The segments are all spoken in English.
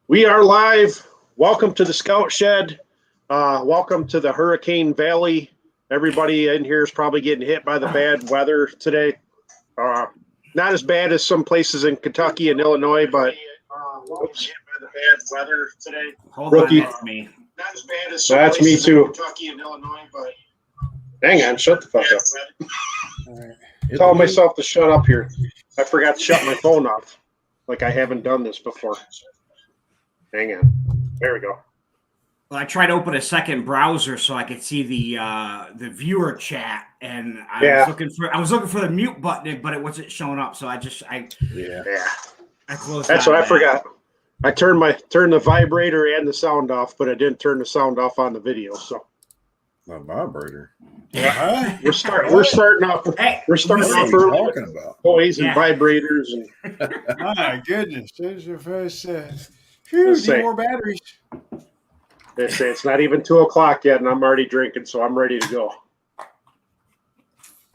We are live. Welcome to the Scout Shed. Welcome to the Hurricane Valley. Everybody in here is probably getting hit by the bad weather today. Not as bad as some places in Kentucky and Illinois, but oops. Hit by the bad weather today. Hold on, that's me. Not as bad as some that's me too. Kentucky and Illinois, but hang on, shut the fuck up. All right. Tell myself to shut up here. I forgot to shut my phone off, like I haven't done this before. Hang on. There we go. Well, I tried to open a second browser so I could see the viewer chat, and I was looking for the mute button, but it wasn't showing up. So I closed. That's what I forgot. I turned the vibrator and the sound off, but I didn't turn the sound off on the video. So my vibrator. Yeah. We're starting off. We're starting off early. Talking about toys and vibrators and. My goodness, there's your first. Need more batteries. They say it's not even 2:00 yet, and I'm already drinking, so I'm ready to go.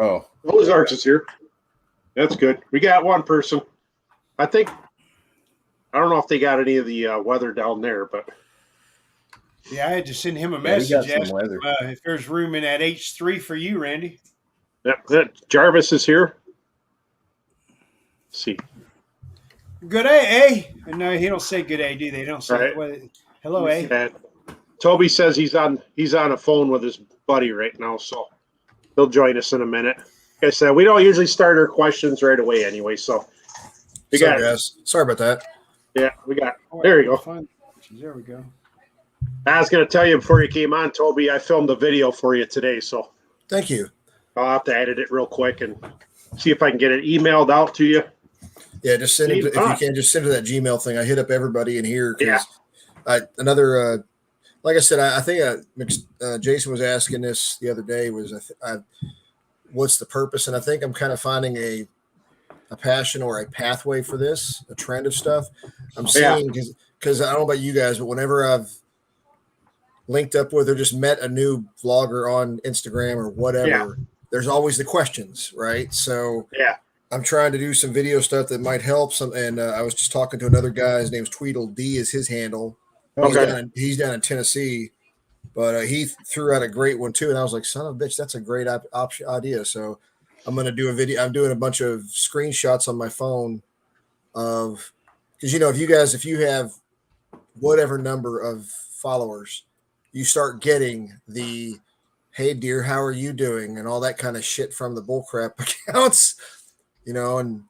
Oh, Ozarks is here. That's good. We got one person. I don't know if they got any of the weather down there, but. Yeah, I had to send him a message asking if there's room in that H3 for you, Randy. Yep. Jarvis is here. Let's see. Good day, eh? No, he don't say good day, do they? Don't say hello, eh? Toby says he's on a phone with his buddy right now, so he'll join us in a minute. Like I said, we don't usually start our questions right away anyway, so sorry about that. Yeah, we got. There you go. There we go. I was going to tell you before you came on, Toby, I filmed a video for you today, so. Thank you. I'll have to edit it real quick and see if I can get it emailed out to you. Yeah, just send it. If you can, just send it to that Gmail thing. I hit up everybody in here. Yeah. Like I said, I think Jason was asking this the other day. What's the purpose? And I think I'm kind of finding a passion or a pathway for this, a trend of stuff. I'm seeing because I don't know about you guys, but whenever I've linked up with or just met a new vlogger on Instagram or whatever, there's always the questions, right? So I'm trying to do some video stuff that might help and I was just talking to another guy. His name's Tweedle D is his handle. He's down in Tennessee, but he threw out a great one too. And I was like, son of a bitch, that's a great idea. So I'm going to do a video. I'm doing a bunch of screenshots on my phone of, because, if you have whatever number of followers, you start getting the, hey dear, how are you doing? And all that kind of shit from the bullcrap accounts, and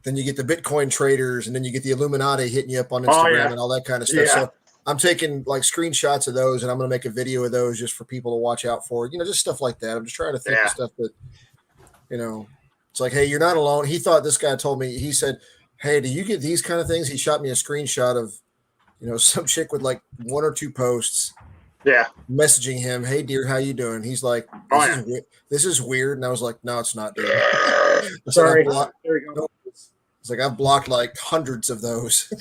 then you get the Bitcoin traders and then you get the Illuminati hitting you up on Instagram and all that kind of stuff. So I'm taking like screenshots of those and I'm going to make a video of those just for people to watch out for, just stuff like that. I'm just trying to think of stuff that, it's like, hey, you're not alone. He thought this guy told me, he said, hey, do you get these kind of things? He shot me a screenshot of, some chick with like one or two posts. Yeah. Messaging him, hey dear, how you doing? He's like, this is weird. And I was like, no, it's not, dude. Sorry. There you go. It's like I've blocked like hundreds of those.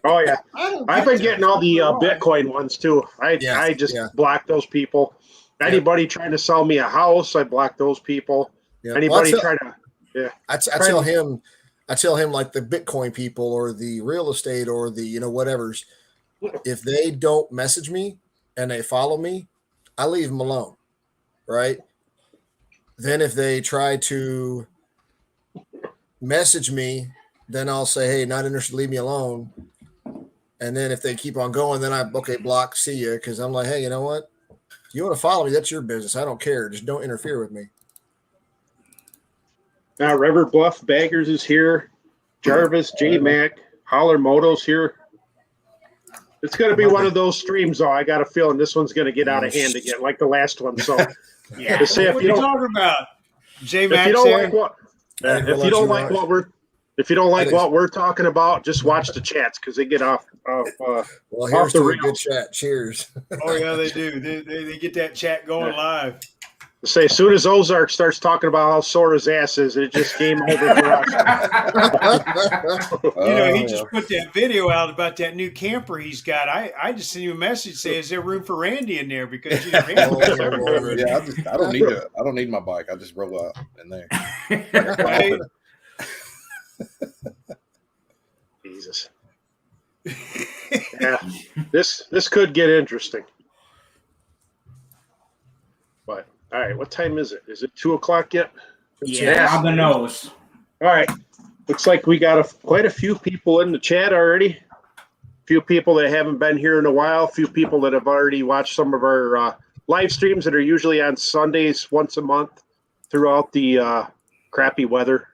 Oh yeah. I've been getting all the Bitcoin ones too. I just block those people. Anybody trying to sell me a house, I block those people. Yeah. Anybody trying to I tell him like the Bitcoin people or the real estate or the whatever's, if they don't message me and they follow me, I leave them alone, right? Then if they try to message me, then I'll say, hey, not interested, leave me alone. And then if they keep on going, then block, see you, because I'm like, hey, you know what? If you want to follow me, that's your business. I don't care. Just don't interfere with me. Now, River Bluff Baggers is here. Jarvis, J-Mac, Holler Moto's here. It's going to be one of those streams, though. I got a feeling this one's going to get out of hand again, like the last one. So, what are you talking about? J-Mac, if you don't like what we're talking about, just watch the chats because they get off. Well, here's to a good chat. Cheers. Oh yeah, they do. They get that chat going live. Say, as soon as Ozark starts talking about how sore his ass is, it just came over for us. He just put that video out about that new camper he's got. I just sent you a message saying, "Is there room for Randy in there?" Because I don't need my bike. I just roll out in there. Jesus. Yeah, this could get interesting. But all right, what time is it? Is it 2:00 yet? Yeah, on the nose. All right, looks like we got quite a few people in the chat already. A few people that haven't been here in a while. A few people that have already watched some of our live streams that are usually on Sundays once a month throughout the crappy weather.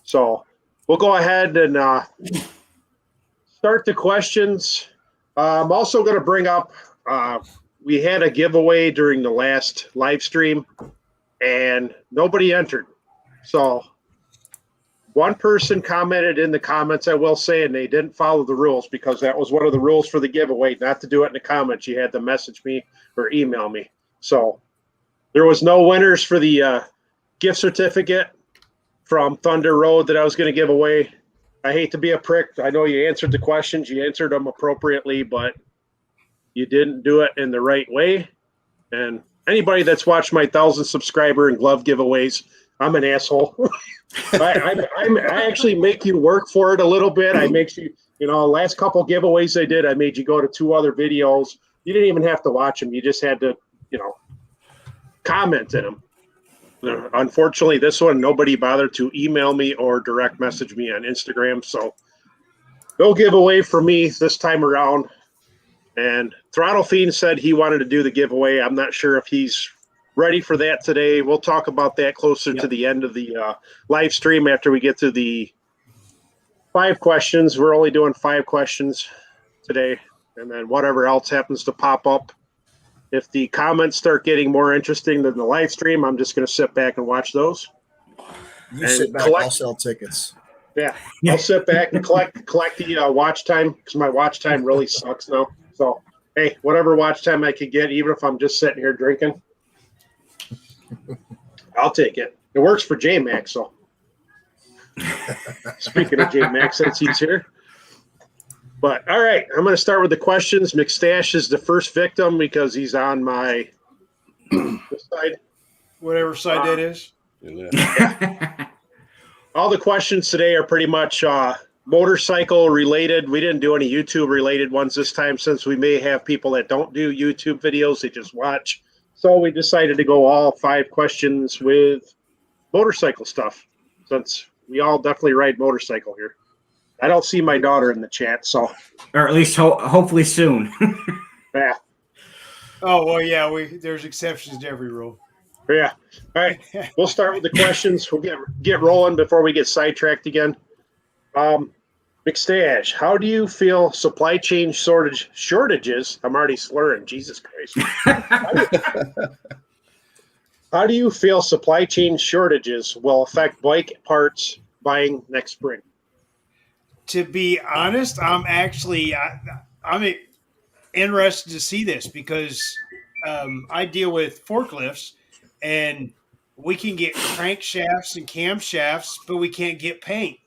So we'll go ahead and start the questions. I'm also going to bring up, we had a giveaway during the last live stream and nobody entered. So one person commented in the comments, I will say, and they didn't follow the rules because that was one of the rules for the giveaway, not to do it in the comments. You had to message me or email me. So there was no winners for the gift certificate from Thunder Road that I was going to give away. I hate to be a prick. I know you answered the questions. You answered them appropriately, but you didn't do it in the right way. And anybody that's watched my 1,000 subscriber and glove giveaways, I'm an asshole. I actually make you work for it a little bit. I make you, last couple giveaways I did, I made you go to 2 other videos. You didn't even have to watch them. You just had to, comment in them. Unfortunately, this one, nobody bothered to email me or direct message me on Instagram. So no giveaway for me this time around. And Throttle Fiend said he wanted to do the giveaway. I'm not sure if he's ready for that today. We'll talk about that closer to the end of the live stream after we get to the 5 questions. We're only doing 5 questions today. And then whatever else happens to pop up. If the comments start getting more interesting than the live stream, I'm just going to sit back and watch those. You sit back, I'll sell tickets. Yeah, I'll sit back and collect the watch time because my watch time really sucks now. So, hey, whatever watch time I could get, even if I'm just sitting here drinking, I'll take it. It works for J-Max, so. Speaking of J-Max, since he's here. But, all right, I'm going to start with the questions. McStash is the first victim because he's on my side. Whatever side that is. All the questions today are pretty much motorcycle related. We didn't do any YouTube related ones this time since we may have people that don't do YouTube videos. They just watch. So we decided to go all 5 questions with motorcycle stuff since we all definitely ride motorcycle here. I don't see my daughter in the chat, so. Or at least hopefully soon. Yeah. Oh, well, yeah, there's exceptions to every rule. Yeah. All right. We'll start with the questions. We'll get rolling before we get sidetracked again. McStash, how do you feel supply chain shortages? I'm already slurring. Jesus Christ. How do you feel supply chain shortages will affect bike parts buying next spring? To be honest, I'm interested to see this because I deal with forklifts and we can get crankshafts and camshafts, but we can't get paint.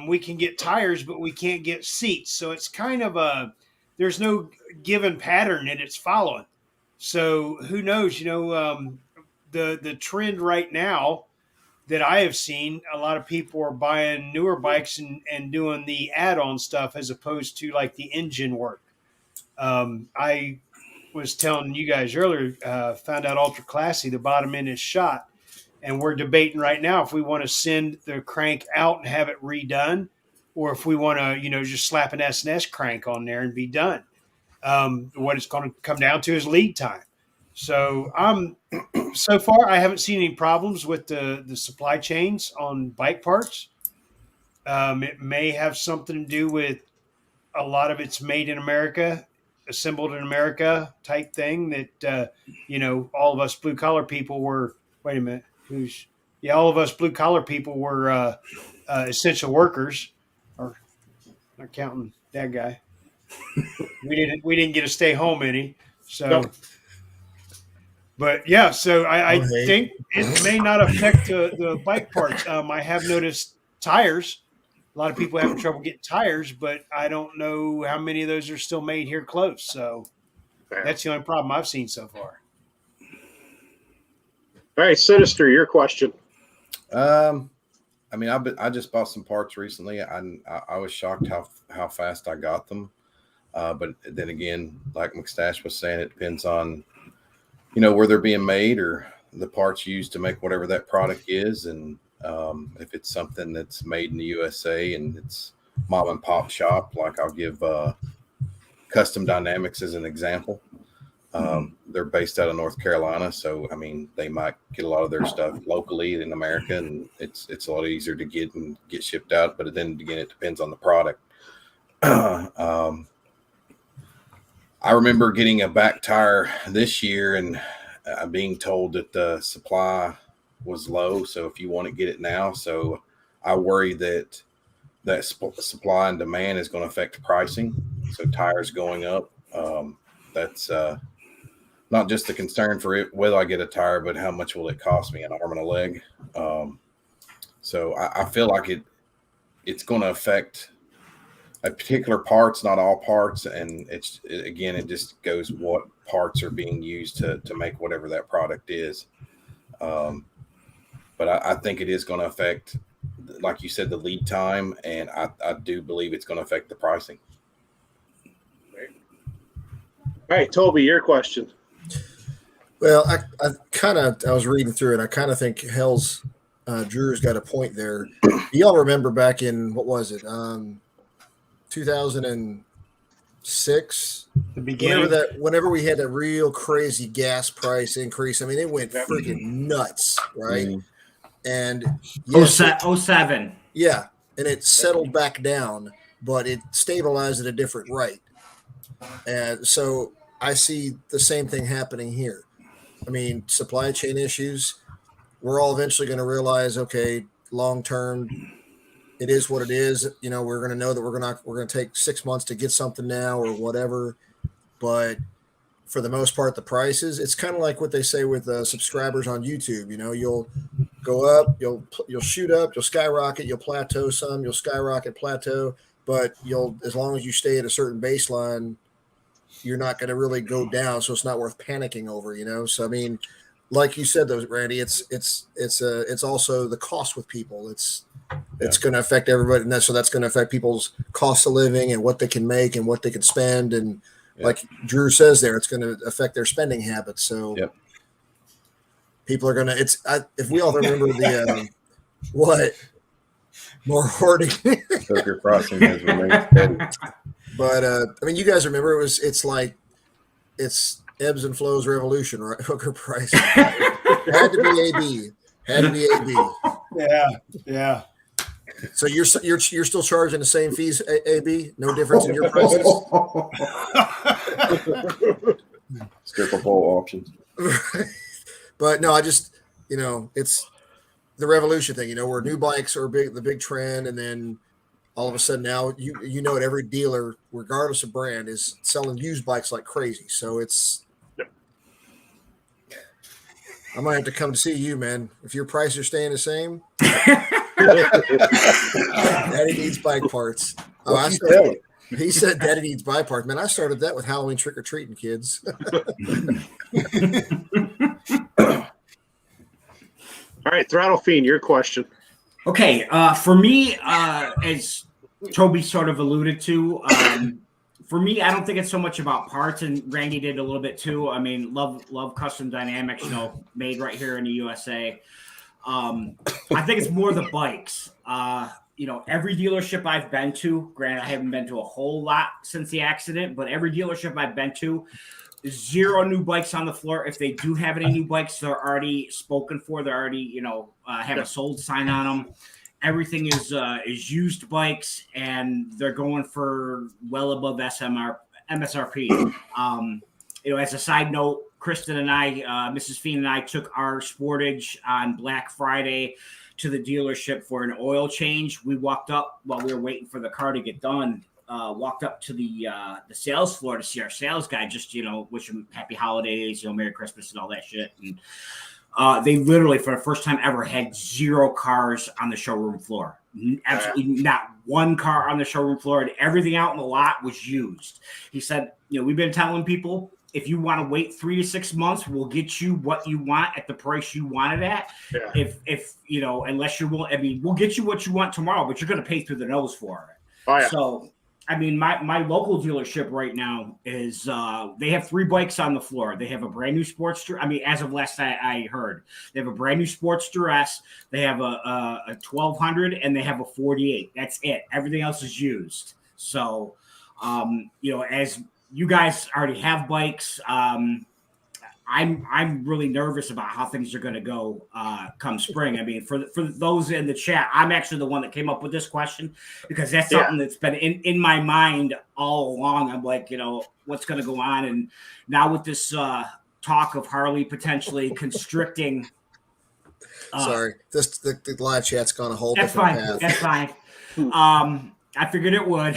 We can get tires, but we can't get seats. So it's kind of there's no given pattern that it's following. So who knows, the trend right now that I have seen, a lot of people are buying newer bikes and doing the add-on stuff as opposed to like the engine work. I was telling you guys earlier, found out Ultra Classy, the bottom end is shot. And we're debating right now if we want to send the crank out and have it redone, or if we want to, just slap an S&S crank on there and be done. What it's going to come down to is lead time. So so far, I haven't seen any problems with the supply chains on bike parts. It may have something to do with a lot of it's made in America, assembled in America type thing that, all of us blue collar people were, wait a minute, all of us blue collar people were essential workers, or not counting that guy. We didn't get to stay home any. So, nope. But yeah, so I think it may not affect the bike parts. I have noticed tires. A lot of people having trouble getting tires, but I don't know how many of those are still made here close. So that's the only problem I've seen so far. All right, Sinister, your question. I just bought some parts recently, and I was shocked how fast I got them. But then again, like McStash was saying, it depends on, where they're being made or the parts used to make whatever that product is. And if it's something that's made in the USA and it's mom and pop shop, like I'll give Custom Dynamics as an example. They're based out of North Carolina. So, I mean, they might get a lot of their stuff locally in America, and it's a lot easier to get and get shipped out. But then again, it depends on the product. I remember getting a back tire this year and being told that the supply was low. So if you want to get it now. So I worry that supply and demand is going to affect pricing. So tires going up. That's not just a concern for it, whether I get a tire, but how much will it cost me, an arm and a leg? So I feel like it's going to affect a particular parts, not all parts. And it just goes what parts are being used to make whatever that product is. But I think it is going to affect, like you said, the lead time. And I do believe it's going to affect the pricing. All right, Toby, your question. Well, I was reading through it. I kind of think Drew's got a point there. Y'all remember back in, what was it? 2006, the beginning. Whenever we had a real crazy gas price increase, I mean, it went freaking nuts, right? Mm-hmm. And 07. Yeah, and it settled back down, but it stabilized at a different rate. And so I see the same thing happening here. I mean, supply chain issues. We're all eventually going to realize, okay, long term, it is what it is. We're going to know that we're going to take 6 months to get something now or whatever. But for the most part, the prices, it's kind of like what they say with subscribers on YouTube. You'll go up, you'll shoot up, you'll skyrocket, you'll plateau some, you'll skyrocket, plateau, but as long as you stay at a certain baseline, you're not going to really go down. So it's not worth panicking over, So, I mean, like you said, though, Randy, it's also the cost with people. It's going to affect everybody. And so that's going to affect people's cost of living and what they can make and what they can spend. And like Drew says there, it's going to affect their spending habits. So people are going to, if we all remember the, what? More hoarding. Hooker pricing has remained steady. But I mean, you guys remember it's ebbs and flows revolution, right? Hooker pricing. Had to be AB. Yeah. So you're still charging the same fees, AB? No difference in your prices? Stripper pole options. But no, I just, it's the revolution thing, where new bikes are the big trend, and then all of a sudden now every dealer, regardless of brand, is selling used bikes like crazy. So I might have to come to see you, man. If your prices are staying the same, Daddy needs bike parts. He said Daddy needs bike parts. Man, I started that with Halloween trick-or-treating, kids. All right, Throttle Fiend, your question. Okay, for me, as Toby sort of alluded to, for me, I don't think it's so much about parts, and Randy did a little bit too. I mean, love Custom Dynamics, made right here in the USA. I think it's more the bikes. Every dealership I've been to, granted, I haven't been to a whole lot since the accident, but every dealership I've been to, 0 new bikes on the floor. If they do have any new bikes, they're already spoken for. They're already, have a sold sign on them. Everything is used bikes, and they're going for well above MSRP. As a side note, Kristen and I, Mrs. Fiend and I, took our Sportage on Black Friday to the dealership for an oil change. We walked up while we were waiting for the car to get done. Walked up to the sales floor to see our sales guy, just wish him happy holidays, Merry Christmas and all that shit. And they literally, for the first time ever, had 0 cars on the showroom floor. Absolutely not one car on the showroom floor, and everything out in the lot was used. He said, we've been telling people, if you want to wait 3 to 6 months, we'll get you what you want at the price you want it at. Yeah. If unless you're willing, we'll get you what you want tomorrow, but you're going to pay through the nose for it. Oh, yeah. So I mean, my local dealership right now is they have 3 bikes on the floor. They have a brand new Sportster. I mean, as of last I heard, they have a brand new Sportster S. They have a 1200 and they have a 48. That's it. Everything else is used. So, as you guys already have bikes, I'm really nervous about how things are going to go come spring. I mean, for those in the chat, I'm actually the one that came up with this question because that's something that's been in my mind all along. I'm like, what's going to go on? And now with this talk of Harley potentially constricting. Sorry, the live chat's gone a whole different path. That's fine. I figured it would.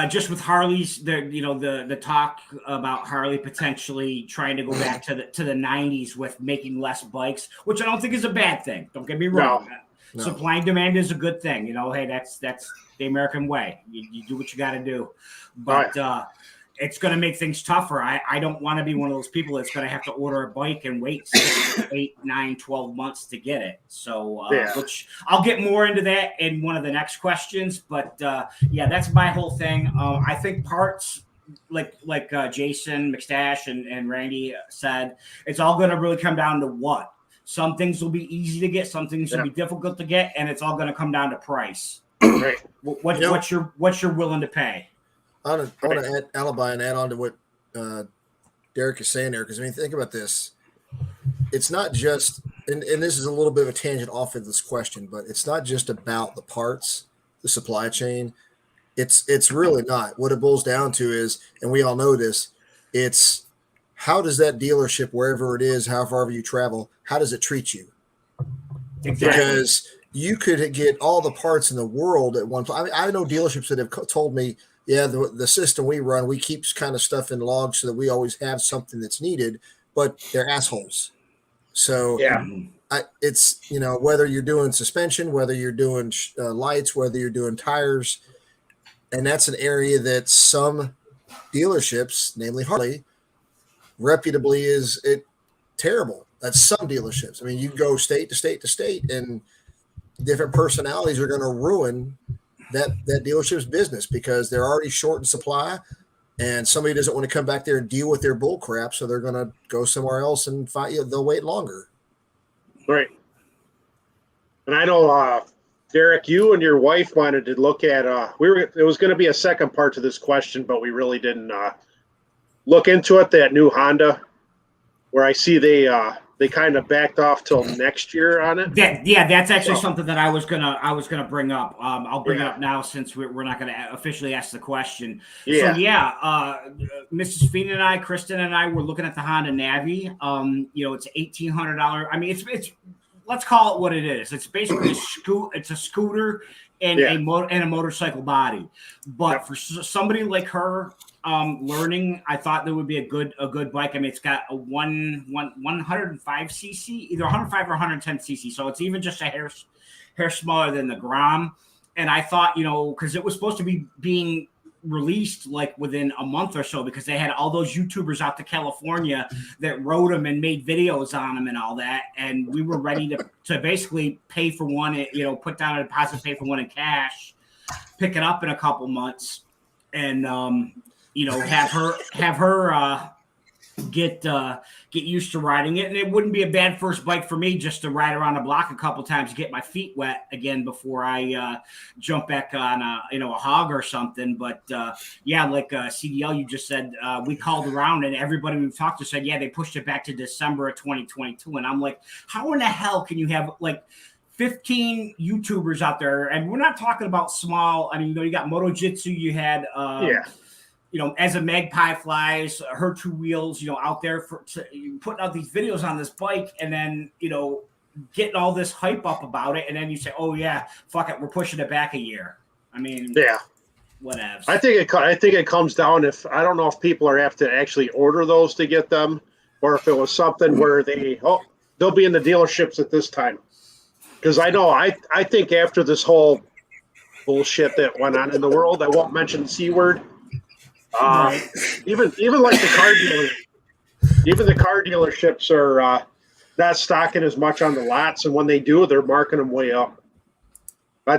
Just with Harley's, the talk about Harley potentially trying to go back to the 90s with making less bikes, which I don't think is a bad thing. Don't get me wrong. No. Supply and demand is a good thing. Hey, that's the American way. You do what you got to do, but it's going to make things tougher. I don't want to be one of those people that's going to have to order a bike and wait 6, 8, 9, 12 months to get it. So, which I'll get more into that in one of the next questions. But that's my whole thing. I think parts like Jason McStash and Randy said, it's all going to really come down to what. Some things will be easy to get, some things will be difficult to get, and it's all going to come down to price. Right. What you're willing to pay. I want to add alibi and add on to what Derek is saying there, because think about this. It's not just, and this is a little bit of a tangent off of this question, but it's not just about the parts, the supply chain. It's really not. What it boils down to is, and we all know this, it's how does that dealership, wherever it is, however you travel, how does it treat you? Exactly. Because you could get all the parts in the world at one time. I know dealerships that have told me, yeah, the system we run, we keep kind of stuff in logs so that we always have something that's needed, but they're assholes. So it's, whether you're doing suspension, whether you're doing lights, whether you're doing tires, and that's an area that some dealerships, namely Harley, reputably is terrible. That's some dealerships. I mean, you go state to state to state, and different personalities are going to ruin that dealership's business because they're already short in supply, and somebody doesn't want to come back there and deal with their bull crap, so they're going to go somewhere else and they'll wait longer. Right. And I know, Derek, you and your wife wanted to look at. It was going to be a second part to this question, but we really didn't look into it. That new Honda, where I see they kind of backed off till next year on it. That's actually something that I was gonna bring up. I'll bring it up now since we're not gonna officially ask the question. Yeah. So Mrs. Feeney and I, Kristen and I, were looking at the Honda Navi. It's $1,800. I mean, it's let's call it what it is. It's basically a scooter and a motorcycle body. But for somebody like her, learning, I thought there would be a good bike. I mean, it's got a 105 cc, either 105 or 110 cc, so it's even just a hair smaller than the Grom. And I thought, because it was supposed to be being released like within a month or so, because they had all those YouTubers out to California that rode them and made videos on them and all that, and we were ready to basically pay for one, put down a deposit, pay for one in cash, pick it up in a couple months, and have her get used to riding it. And it wouldn't be a bad first bike for me just to ride around the block a couple times, get my feet wet again before I jump back on a hog or something. But like CDL, you just said, we called around and everybody we've talked to said, they pushed it back to December of 2022. And I'm like, how in the hell can you have like 15 YouTubers out there? And we're not talking about small. I mean, you got Moto Jitsu, you had as a magpie flies, her two wheels, out there putting out these videos on this bike, and then, getting all this hype up about it. And then you say, oh yeah, fuck it, we're pushing it back a year. I mean, whatever. I think it comes down, I don't know if people have to actually order those to get them, or if it was something where they'll be in the dealerships at this time. Because I know, I think after this whole bullshit that went on in the world, I won't mention the C word. Even like the car dealers, even the car dealerships are not stocking as much on the lots, and when they do, they're marking them way up. I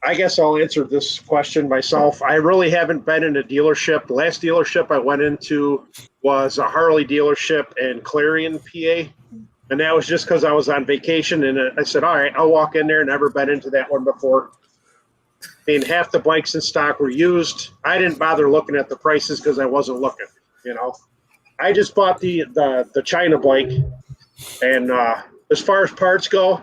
I guess I'll answer this question myself. I really haven't been in a dealership. The last dealership I went into was a Harley dealership in Clarion, PA. And that was just because I was on vacation. And I said, all right, I'll walk in there. Never been into that one before. I mean, half the bikes in stock were used. I didn't bother looking at the prices because I wasn't looking, you know. I just bought the China bike. And as far as parts go,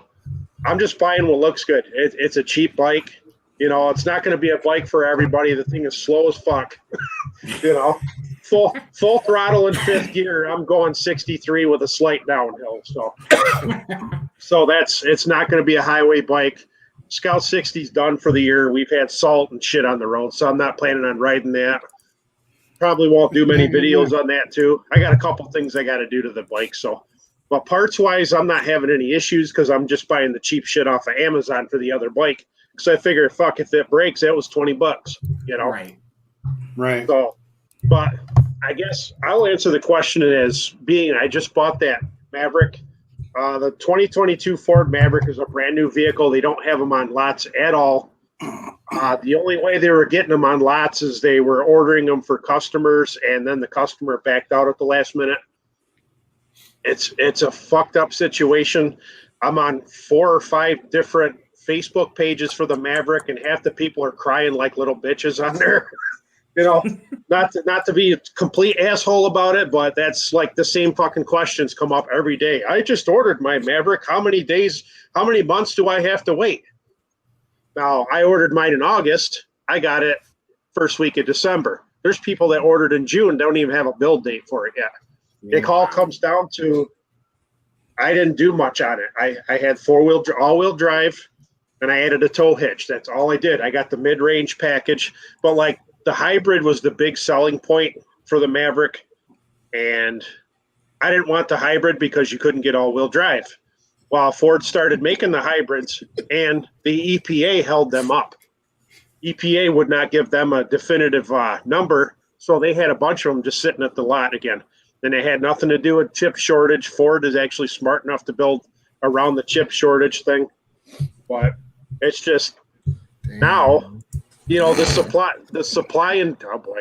I'm just buying what looks good. It's a cheap bike. You know, it's not going to be a bike for everybody. The thing is slow as fuck. You know, full throttle in fifth gear. I'm going 63 with a slight downhill. So it's not going to be a highway bike. Scout 60's done for the year. We've had salt and shit on the road, so I'm not planning on riding that. Probably won't do many videos on that too. I got a couple things I got to do to the bike. So, but parts wise, I'm not having any issues because I'm just buying the cheap shit off of Amazon for the other bike. So I figured, fuck, if it breaks, that was $20, you know? Right. So, but I guess I'll answer the question as being, I just bought that Maverick. The 2022 Ford Maverick is a brand new vehicle. They don't have them on lots at all. The only way they were getting them on lots is they were ordering them for customers, and then the customer backed out at the last minute. It's a fucked up situation. I'm on 4 or 5 different Facebook pages for the Maverick, and half the people are crying like little bitches on there. You know, not to be a complete asshole about it, but that's like the same fucking questions come up every day. I just ordered my Maverick. How many months do I have to wait? Now, I ordered mine in August. I got it first week of December. There's people that ordered in June, don't even have a build date for it yet. It all comes down to I didn't do much on it. I had all-wheel drive, and I added a tow hitch. That's all I did. I got the mid-range package, but like the hybrid was the big selling point for the Maverick, and I didn't want the hybrid because you couldn't get all-wheel drive. Well, Ford started making the hybrids, and the EPA held them up. EPA would not give them a definitive number, so they had a bunch of them just sitting at the lot again. And it had nothing to do with chip shortage. Ford is actually smart enough to build around the chip shortage thing. But it's just now, you know, the supply and oh boy.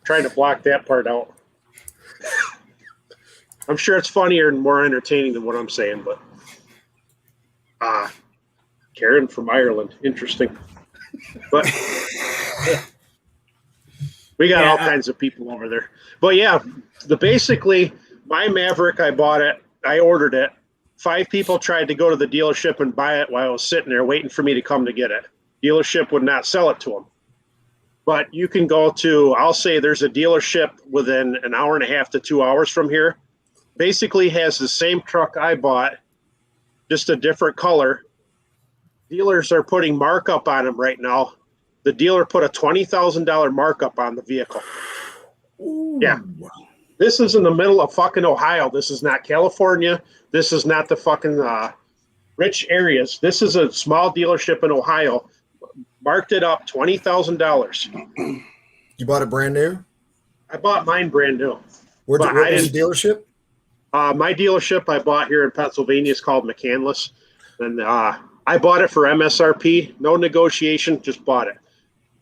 Trying to block that part out. I'm sure it's funnier and more entertaining than what I'm saying, but Karen from Ireland, interesting. But we got all kinds of people over there. But yeah, basically my Maverick, I bought it, I ordered it. 5 people tried to go to the dealership and buy it while I was sitting there waiting for me to come to get it. Dealership would not sell it to them. But you can go to, I'll say there's a dealership within an hour and a half to 2 hours from here. Basically has the same truck I bought, just a different color. Dealers are putting markup on them right now. The dealer put a $20,000 markup on the vehicle. Ooh. Yeah. This is in the middle of fucking Ohio. This is not California. This is not the fucking rich areas. This is a small dealership in Ohio. Marked it up $20,000. You bought it brand new? I bought mine brand new. Where was the dealership? My dealership I bought here in Pennsylvania is called McCandless. And I bought it for MSRP. No negotiation, just bought it.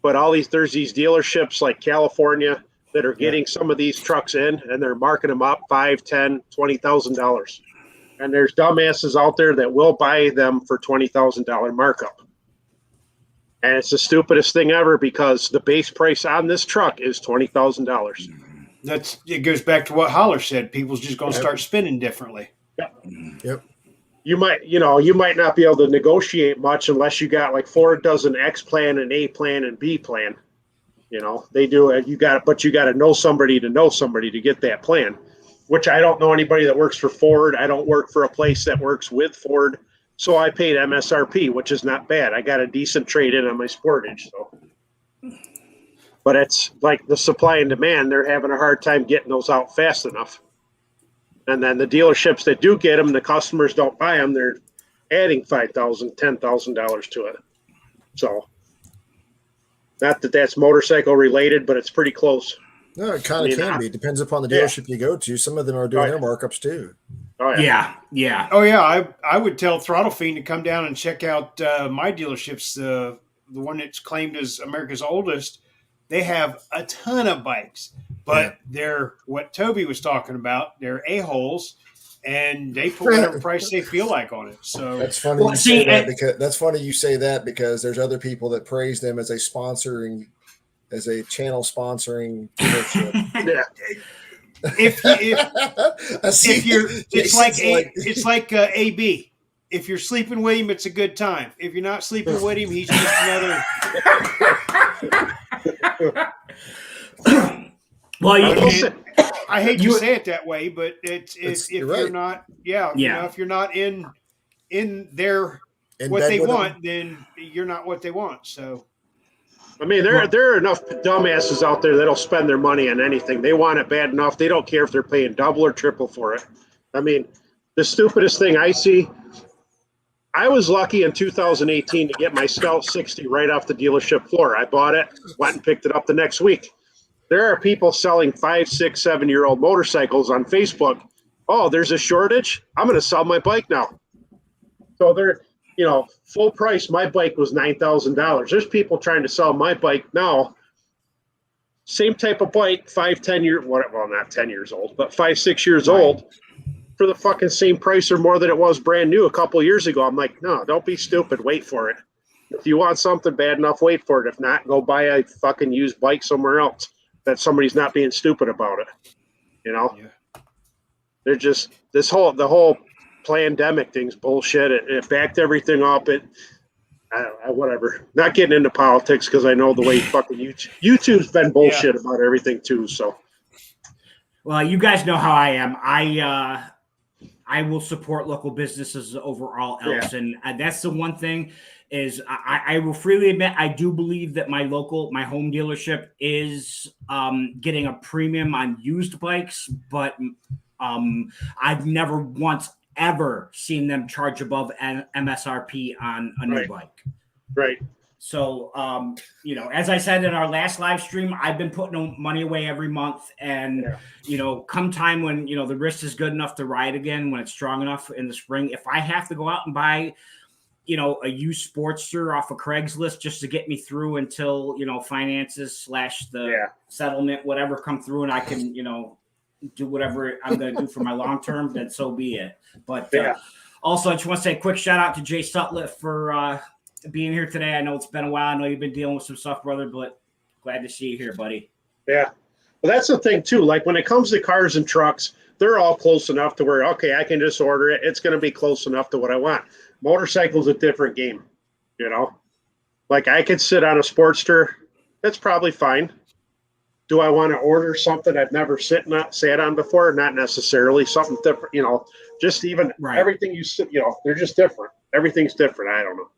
But there's these dealerships like California that are getting some of these trucks in, and they're marking them up $5,000, $10,000, $20,000. And there's dumbasses out there that will buy them for $20,000 markup. And it's the stupidest thing ever because the base price on this truck is $20,000. It goes back to what Holler said. People's just going to start spending differently. Yep. You might not be able to negotiate much unless you got like Ford does an X plan, an A plan, and B plan. You know, they do it. But you got to know somebody to get that plan, which I don't know anybody that works for Ford. I don't work for a place that works with Ford. So I paid MSRP, which is not bad. I got a decent trade in on my Sportage. So, but it's like the supply and demand. They're having a hard time getting those out fast enough. And then the dealerships that do get them, the customers don't buy them. They're adding $5,000, $10,000 to it. So, not that that's motorcycle related, but it's pretty close. No, it kind of can be. It depends upon the dealership you go to. Some of them are doing their markups too. Oh Yeah. Oh yeah, I would tell Throttle Fiend to come down and check out my dealerships. The one that's claimed as America's oldest. They have a ton of bikes, but they're what Toby was talking about. They're a-holes, and they put whatever price they feel like on it. So That's funny you say that because there's other people that praise them as a channel sponsoring dealership. Yeah. if you're, it's like AB. If you're sleeping with him, it's a good time. If you're not sleeping with him, he's just another. Well, I hate to say it that way, but if you're you're right. not, if you're not in their what bed they with want, them. then you're not what they want. So, I mean, there are enough dumbasses out there that'll spend their money on anything. They want it bad enough. They don't care if they're paying double or triple for it. I mean, the stupidest thing I see, I was lucky in 2018 to get my Scout 60 right off the dealership floor. I bought it, went and picked it up the next week. There are people selling 5, 6, 7-year-old motorcycles on Facebook. Oh, there's a shortage. I'm going to sell my bike now. So they're, full price. My bike was $9,000. There's people trying to sell my bike now. Same type of bike, 5, 10 years, well, not 10 years old, but 5, 6 years old for the fucking same price or more than it was brand new a couple of years ago. I'm like, no, don't be stupid. Wait for it. If you want something bad enough, wait for it. If not, go buy a fucking used bike somewhere else that somebody's not being stupid about it. Yeah. They're just the whole pandemic thing's bullshit. It backed everything up. Whatever. Not getting into politics because I know the way fucking YouTube's been bullshit about everything too. So, well, you guys know how I am. I will support local businesses over all else, and that's the one thing. Is I will freely admit I do believe that my home dealership is getting a premium on used bikes, but I've never once ever seen them charge above MSRP on a new bike. Right. So, as I said in our last live stream, I've been putting money away every month. And, come time when, the wrist is good enough to ride again, when it's strong enough in the spring, if I have to go out and buy, a used Sportster off of Craigslist just to get me through until, finances / the settlement, whatever come through, and I can, do whatever I'm going to do for my long term, then so be it. But also, I just want to say a quick shout out to Jay Sutliff for being here today. I know it's been a while. I know you've been dealing with some stuff, brother, but glad to see you here, buddy. Yeah. Well, that's the thing too. Like when it comes to cars and trucks, they're all close enough to where, okay, I can just order it. It's going to be close enough to what I want. Motorcycle's a different game, Like I could sit on a Sportster. That's probably fine. Do I want to order something I've never sat on before? Not necessarily. Something different, just even everything they're just different. Everything's different. I don't know.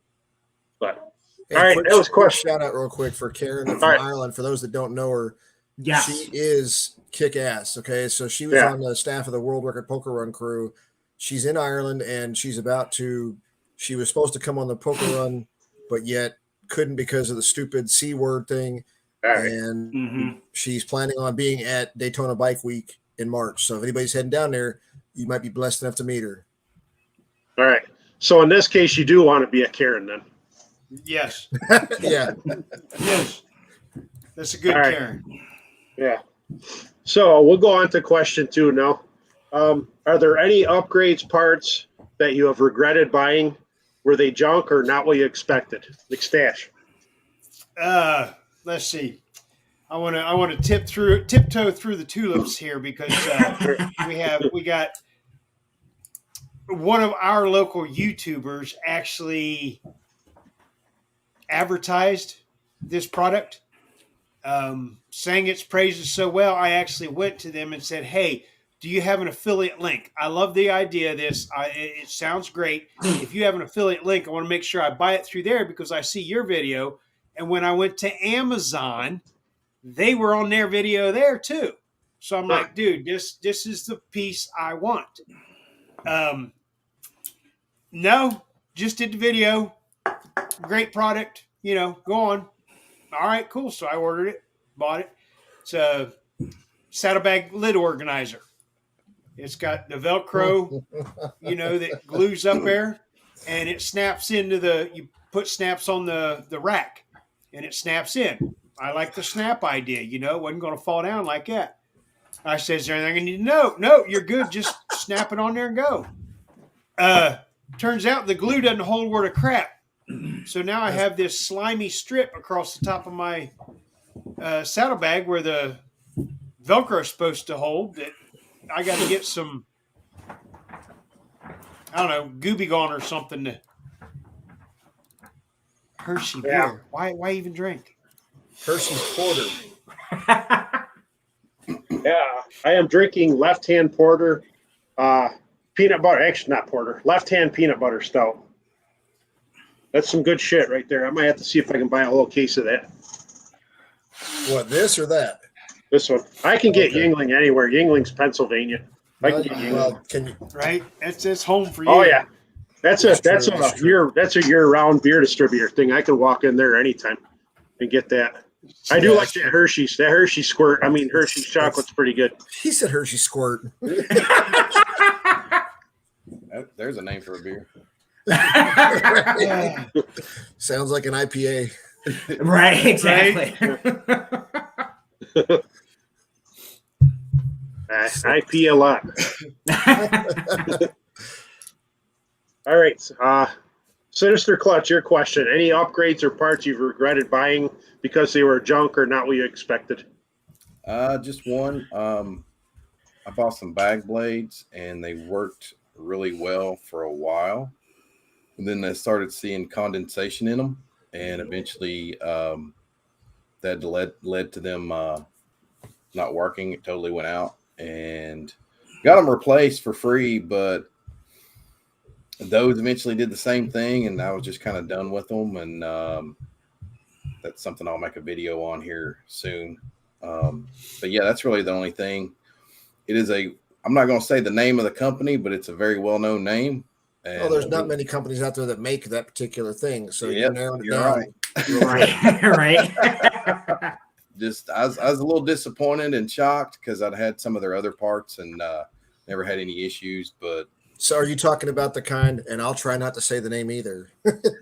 But all right, that was question. Shout out real quick for Karen from Ireland. For those that don't know her, she is kick ass. Okay, so she was on the staff of the World Record Poker Run crew. She's in Ireland and she was supposed to come on the poker run, but yet couldn't because of the stupid C word thing. And she's planning on being at Daytona Bike Week in March. So if anybody's heading down there, you might be blessed enough to meet her. All right. So in this case, you do want to be a Karen then. Yes. Yeah. Yes. That's a good Karen. Yeah. So we'll go on to question 2 now. Are there any upgrades parts that you have regretted buying? Were they junk or not what you expected? McStash. Let's see. I want to tiptoe through the tulips here because we got one of our local YouTubers actually advertised this product, sang its praises so well. I actually went to them and said, "Hey, do you have an affiliate link? I love the idea of this. It sounds great. If you have an affiliate link, I want to make sure I buy it through there because I see your video." And when I went to Amazon, they were on their video there too. So I'm like, dude, this is the piece I want. No, just did the video. Great product. Go on. All right, cool. So I ordered it, bought it. It's a Saddlebag Lid Organizer. It's got the Velcro, that glues up there, and it snaps into you put snaps on the rack, and it snaps in. I like the snap idea, it wasn't going to fall down like that. I said, is there anything I need to know? No, you're good. Just snap it on there and go. Turns out the glue doesn't hold worth a crap. So now I have this slimy strip across the top of my saddlebag where the Velcro is supposed to hold that I got to get some, I don't know, Gooby Gone or something to Hershey beer. Why even drink? Hershey's Porter. Yeah, I am drinking left-hand porter, peanut butter. Actually, not porter. Left-hand peanut butter stout. That's some good shit right there. I might have to see if I can buy a whole case of that. What, this or that? This one. I can get Yingling anywhere. Yingling's Pennsylvania. I can get Yingling. Well, can you? Right? It's home for you. Oh yeah, that's a true. year-round beer distributor thing. I can walk in there anytime and get that. I do like that Hershey's. That Hershey squirt. I mean, Hershey's chocolate's pretty good. He said Hershey squirt. There's a name for a beer. Sounds like an IPA. Right, exactly. I pee a lot. All right. Sinister Clutch, your question. Any upgrades or parts you've regretted buying because they were junk or not what you expected? Just one. I bought some bag blades and they worked really well for a while. And then I started seeing condensation in them. And eventually that led to them not working. It totally went out and got them replaced for free. But those eventually did the same thing. And I was just kind of done with them. And that's something I'll make a video on here soon. But yeah, that's really the only thing. It is I'm not going to say the name of the company, but it's a very well-known name. And well, there's not many companies out there that make that particular thing. So you narrowed it down. Right. Right. Just I was a little disappointed and shocked because I'd had some of their other parts and never had any issues. But so are you talking about the kind, and I'll try not to say the name either,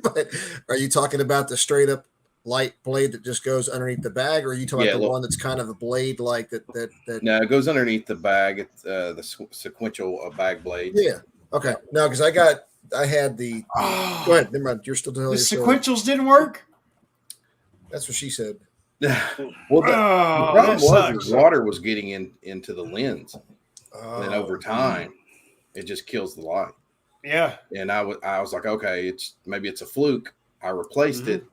but are you talking about the straight up light blade that just goes underneath the bag, or are you talking about the one that's kind of a blade like that? No, it goes underneath the bag. It's the sequential bag blade. Yeah. Okay. No, because I had the. Go ahead. Never mind. You're still telling The your story. sequentials didn't work. That's what she said. Well, the problem was water was getting into the lens, and then over time, it just kills the light. Yeah. And I was like, okay, maybe it's a fluke. I replaced it,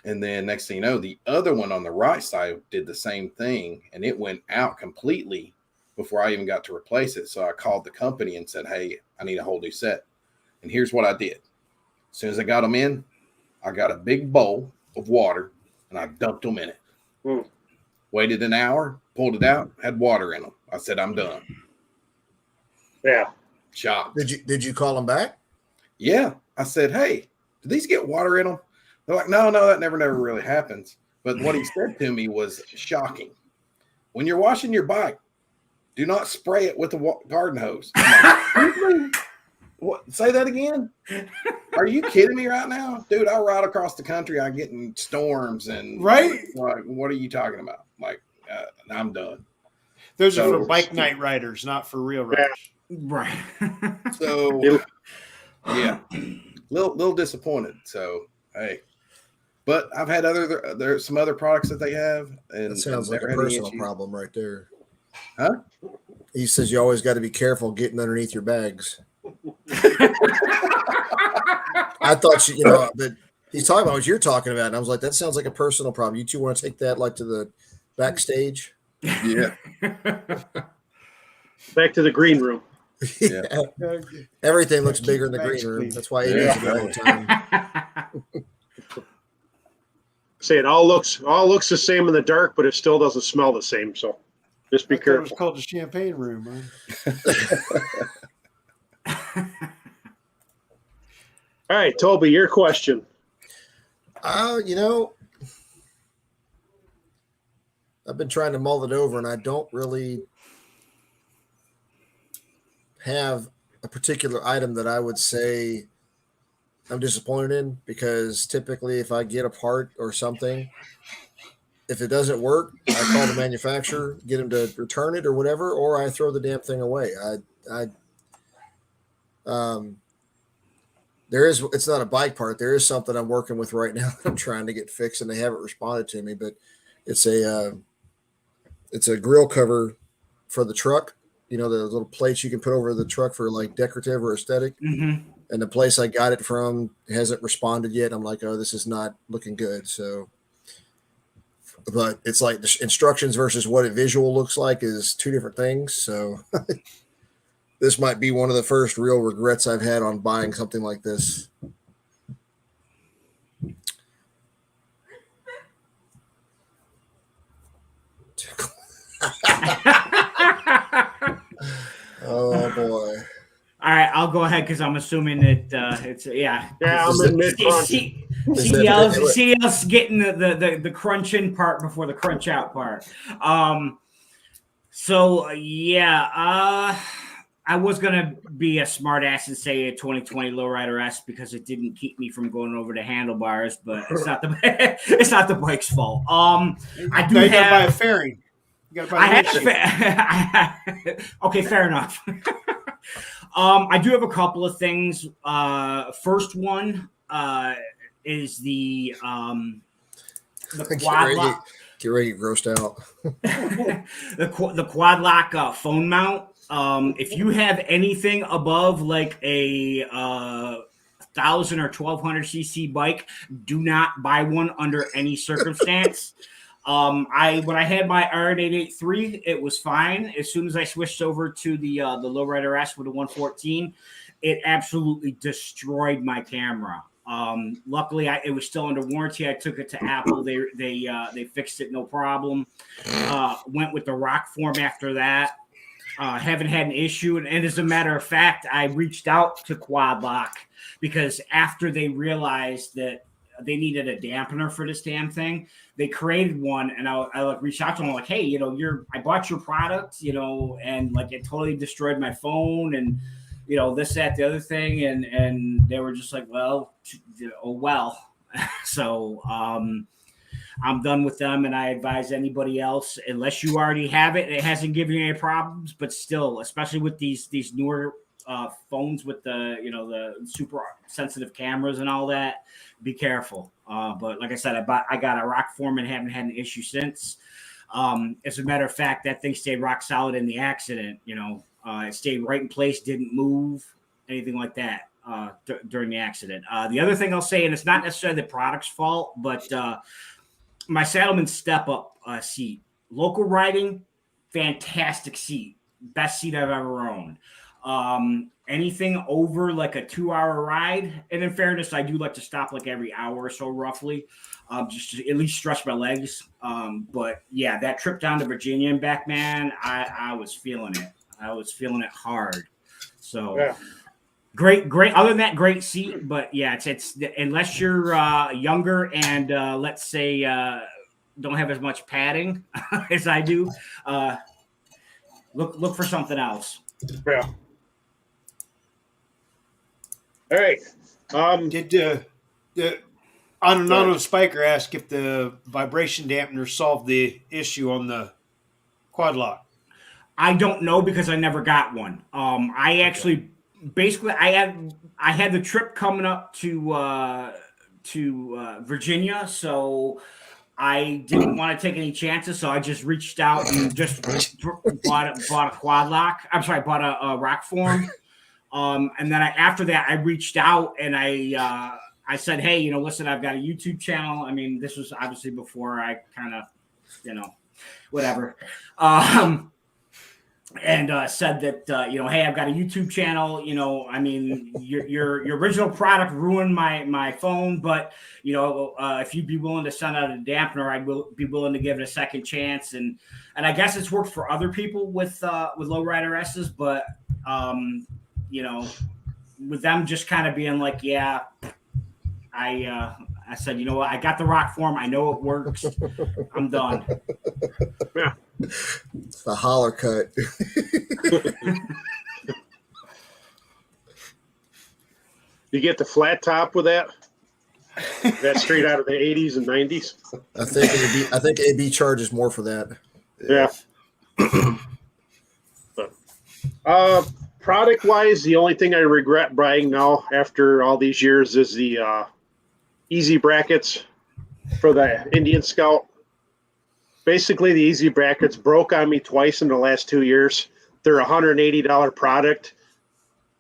and then next thing you know, the other one on the right side did the same thing, and it went out completely before I even got to replace it. So I called the company and said, hey, I need a whole new set. And here's what I did. As soon as I got them in, I got a big bowl of water and I dumped them in it. Waited an hour, pulled it out, had water in them. I said, I'm done. Yeah. Shocked. Did you call them back? Yeah. I said, hey, do these get water in them? They're like, no, that never really happens. But what he said to me was shocking. When you're washing your bike, do not spray it with a garden hose. Like, what? Say that again? Are you kidding me right now? Dude, I ride across the country. I get in storms and right. Like, what are you talking about? Like, I'm done. Those are for bike night riders, not for real riders. Right. So, yeah, little disappointed. So, hey, but I've had there's some other products that they have, and that sounds like a personal problem right there. Huh? He says you always got to be careful getting underneath your bags. I thought that he's talking about what you're talking about, and I was like, that sounds like a personal problem. You two want to take that like to the backstage? Yeah. Back to the green room. Yeah. Everything looks bigger in the green room. That's why it is all the time. Say it all looks the same in the dark, but it still doesn't smell the same. So just be careful. It was called the champagne room, man. All right, Toby, your question. I've been trying to mull it over, and I don't really. have a particular item that I would say I'm disappointed in, because typically if I get a part or something, if it doesn't work, I call the manufacturer, get them to return it or whatever, or I throw the damn thing away. It's not a bike part. There is something I'm working with right now that I'm trying to get fixed, and they haven't responded to me, but it's a grill cover for the truck. The little plates you can put over the truck for like decorative or aesthetic. Mm-hmm. And the place I got it from hasn't responded yet. I'm like, oh, this is not looking good. So, but it's like the instructions versus what a visual looks like is two different things. So this might be one of the first real regrets I've had on buying something like this. Oh boy. All right, I'll go ahead because I'm assuming that it's Yeah, I'm in mid crunch. CL's getting the crunch in part before the crunch out part. I was gonna be a smart ass and say a 2020 Lowrider S because it didn't keep me from going over the handlebars, but it's not the bike's fault. I do you have gotta buy a fairing. You gotta buy okay, fair enough. I do have a couple of things. First one is the quad lock. Get ready to get grossed out. the quad lock phone mount. If you have anything above like a 1,000 or 1,200 cc bike, do not buy one under any circumstance. When I had my R883, it was fine. As soon as I switched over to the Lowrider S with a 114, it absolutely destroyed my camera. Luckily, it was still under warranty. I took it to Apple. They fixed it, no problem. Went with the rock form after that. Haven't had an issue. And as a matter of fact, I reached out to Quad Lock because after they realized that they needed a dampener for this damn thing, they created one. And I reached out to them like, hey, I bought your product, and like it totally destroyed my phone and, this, that, the other thing. And they were just like, well, oh, well. So, I'm done with them, and I advise anybody else, unless you already have it, it hasn't given you any problems, but still, especially with these newer phones with the super sensitive cameras and all that, be careful. But like I said, I got a rock form and haven't had an issue since. As a matter of fact, that thing stayed rock solid in the accident. It stayed right in place, didn't move, anything like that during the accident. The other thing I'll say, and it's not necessarily the product's fault, but my Saddleman Step Up seat, local riding, fantastic seat, best seat I've ever owned. Anything over like a 2-hour ride, and in fairness, I do like to stop like every hour or so, roughly, just to at least stretch my legs. But yeah, that trip down to Virginia and back, man, I was feeling it. I was feeling it hard. So. Yeah. Great. Other than that, great seat. But yeah, it's unless you're younger and let's say don't have as much padding as I do, look for something else. Yeah. All right. Did Anonymous Spiker ask if the vibration dampener solved the issue on the quad lock? I don't know because I never got one. I actually. Basically, I had the trip coming up to Virginia, so I didn't want to take any chances. So I just reached out and just bought a quad lock. I'm sorry, bought a rock form. And then after that, I reached out and I said, hey, listen, I've got a YouTube channel. I mean, this was obviously before I kind of, whatever. And said that hey, I've got a YouTube channel. I mean, your original product ruined my phone, but if you'd be willing to send out a dampener, I'd be willing to give it a second chance. And I guess it's worked for other people with Lowrider S's, but with them just kind of being like, yeah, I said, what, I got the rock form. I know it works. I'm done. Yeah. The holler cut. You get the flat top with that? That's straight out of the 80s and 90s. I think AB charges more for that. Yeah. Product wise, the only thing I regret buying now after all these years is the easy brackets for the Indian Scout. Basically, the easy brackets broke on me twice in the last 2 years. They're a $180 product,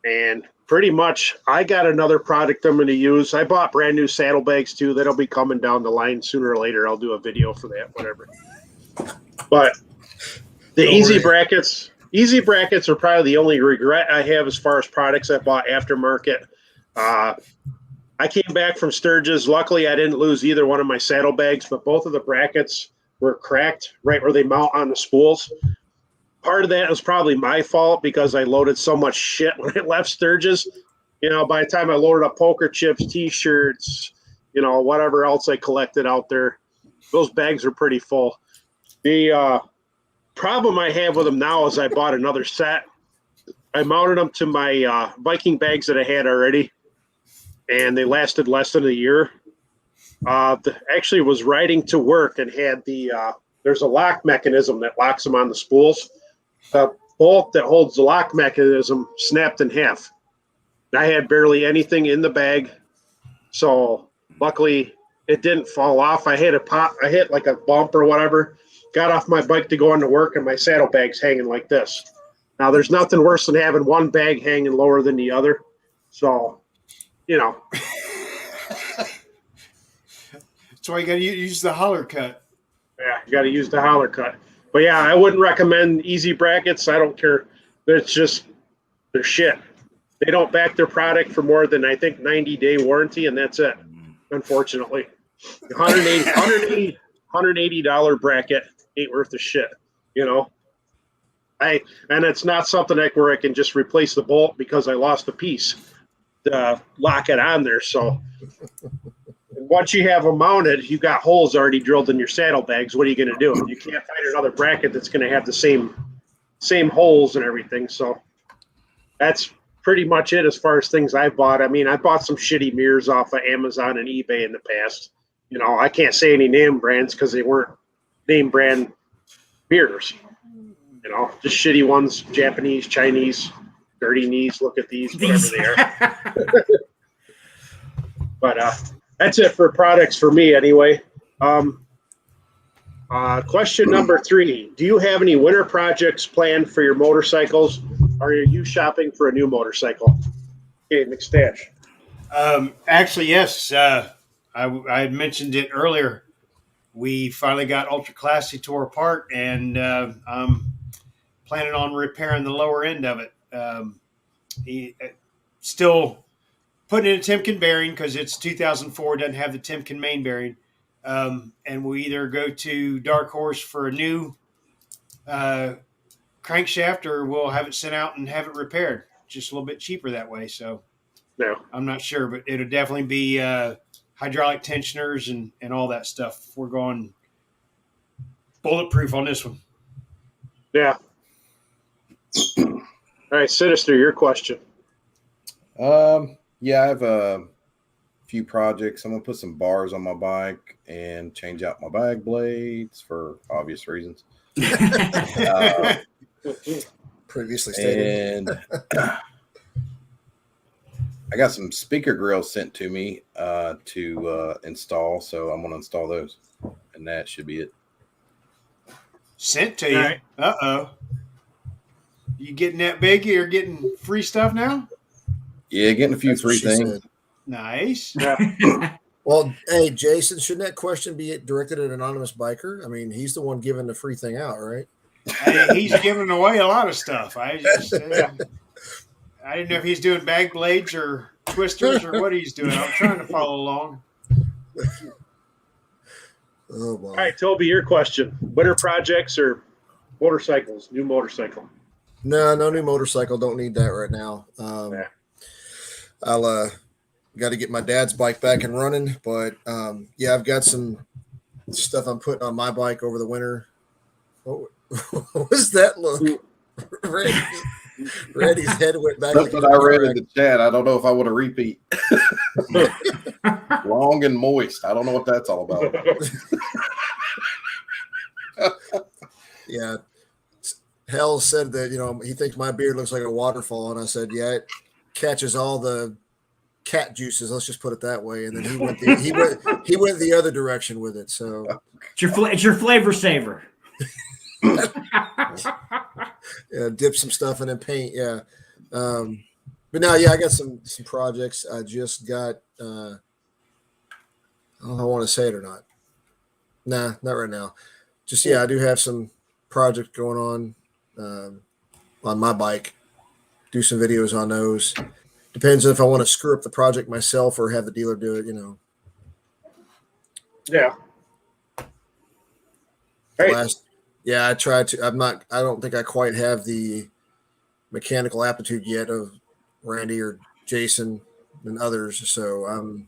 and pretty much I got another product I'm going to use. I bought brand new saddlebags too. That'll be coming down the line sooner or later. I'll do a video for that, whatever. But the easy brackets are probably the only regret I have as far as products I bought aftermarket. I came back from Sturgis. Luckily, I didn't lose either one of my saddlebags, but both of the brackets were cracked right where they mount on the spools. Part of that was probably my fault because I loaded so much shit when I left Sturgis. You know, by the time I loaded up poker chips, T-shirts, you know, whatever else I collected out there, those bags are pretty full. The problem I have with them now is I bought another set. I mounted them to my Viking bags that I had already, and they lasted less than a year. Actually was riding to work and had there's a lock mechanism that locks them on the spools. The bolt that holds the lock mechanism snapped in half. I had barely anything in the bag, so luckily it didn't fall off. I hit like a bump or whatever, got off my bike to go into work, and my saddlebag's hanging like this. Now, there's nothing worse than having one bag hanging lower than the other. So, you know. That's why you got to use the holler cut. Yeah, you got to use the holler cut. But yeah, I wouldn't recommend easy brackets. I don't care. They're shit. They don't back their product for more than, I think, 90-day warranty, and that's it, unfortunately. $180 bracket ain't worth the shit, you know? And it's not something like where I can just replace the bolt because I lost a piece to lock it on there. So once you have them mounted, you got holes already drilled in your saddlebags. What are you going to do? You can't find another bracket that's going to have the same holes and everything. So that's pretty much it as far as things I bought. I mean, I bought some shitty mirrors off of Amazon and eBay in the past. You know, I can't say any name brands because they weren't name brand mirrors. You know, just shitty ones, Japanese, Chinese, dirty knees. Look at these, whatever they are. But that's it for products for me anyway. Question number 3. Do you have any winter projects planned for your motorcycles? Or are you shopping for a new motorcycle? Okay, McStash. Actually, yes. I had mentioned it earlier. We finally got Ultra Classy tore apart, and I'm planning on repairing the lower end of it. He still putting in a Timken bearing because it's 2004, doesn't have the Timken main bearing. And we either go to Dark Horse for a new crankshaft, or we'll have it sent out and have it repaired. Just a little bit cheaper that way. So No. I'm not sure, but it'll definitely be hydraulic tensioners and all that stuff. We're going bulletproof on this one. Yeah. All right, Sinister, your question. Yeah, I have a few projects. I'm gonna put some bars on my bike and change out my bag blades for obvious reasons. Previously stated. And I got some speaker grills sent to me to install, so I'm gonna install those, and that should be it. Sent to you. All right. Uh-oh. You getting that big? You're getting free stuff now? Yeah, getting a few That's what free she things. said. Nice. Yeah. Well, hey, Jason, shouldn't that question be directed at an anonymous biker? I mean, he's the one giving the free thing out, right? Hey, he's giving away a lot of stuff. I didn't know if he's doing bag blades or twisters or what he's doing. I'm trying to follow along. Oh, boy. All right, Toby, your question. Winter projects or motorcycles? New motorcycle. No new motorcycle. Don't need that right now. Yeah. I'll got to get my dad's bike back and running, but yeah, I've got some stuff I'm putting on my bike over the winter. What was that look? Randy? Randy's head went back. Something I read in the chat. I don't know if I want to repeat. Long and moist. I don't know what that's all about. Yeah. Hell said that, he thinks my beard looks like a waterfall. And I said, yeah, it catches all the cat juices. Let's just put it that way. And then he went the other direction with it. So it's your flavor saver. Yeah, dip some stuff in and paint. Yeah. But now, yeah, I got some projects. I just got, I don't know if I want to say it or not. Nah, not right now. Just, yeah, I do have some projects going on my bike. Do some videos on those. Depends if I want to screw up the project myself or have the dealer do it, Yeah. Hey. Yeah, I tried to. I don't think I quite have the mechanical aptitude yet of Randy or Jason and others. So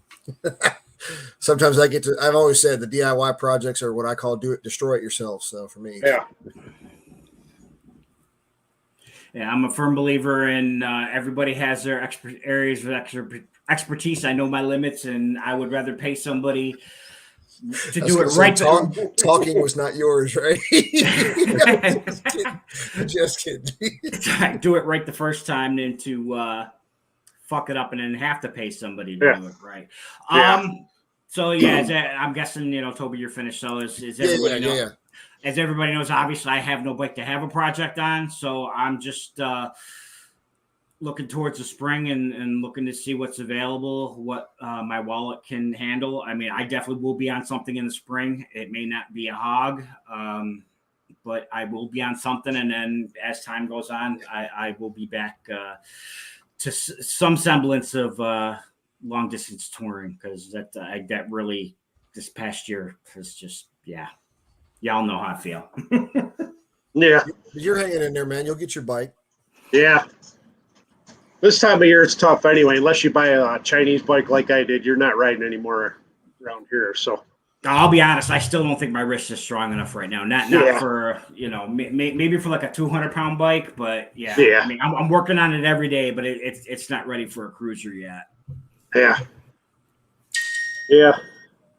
sometimes I've always said the DIY projects are what I call destroy it yourself. So for me. Yeah. Yeah, I'm a firm believer in everybody has their areas of expertise. I know my limits, and I would rather pay somebody to do it right. Talking was not yours, right? Just kidding. Do it right the first time than to fuck it up and then have to pay somebody to do it right. So yeah, I'm guessing Toby, you're finished. So is everybody know? As everybody knows, obviously I have no bike to have a project on, so I'm just looking towards the spring and looking to see what's available, what my wallet can handle. I mean, I definitely will be on something in the spring. It may not be a hog, but I will be on something. And then as time goes on, I will be back to some semblance of long distance touring, because that really this past year has just, y'all know how I feel. Yeah. You're hanging in there, man. You'll get your bike. Yeah. This time of year, it's tough anyway. Unless you buy a Chinese bike like I did, you're not riding anymore around here. So I'll be honest, I still don't think my wrist is strong enough right now. Not for, maybe for like a 200-pound bike, but yeah. I mean, I'm working on it every day, but it's not ready for a cruiser yet. Yeah. Yeah.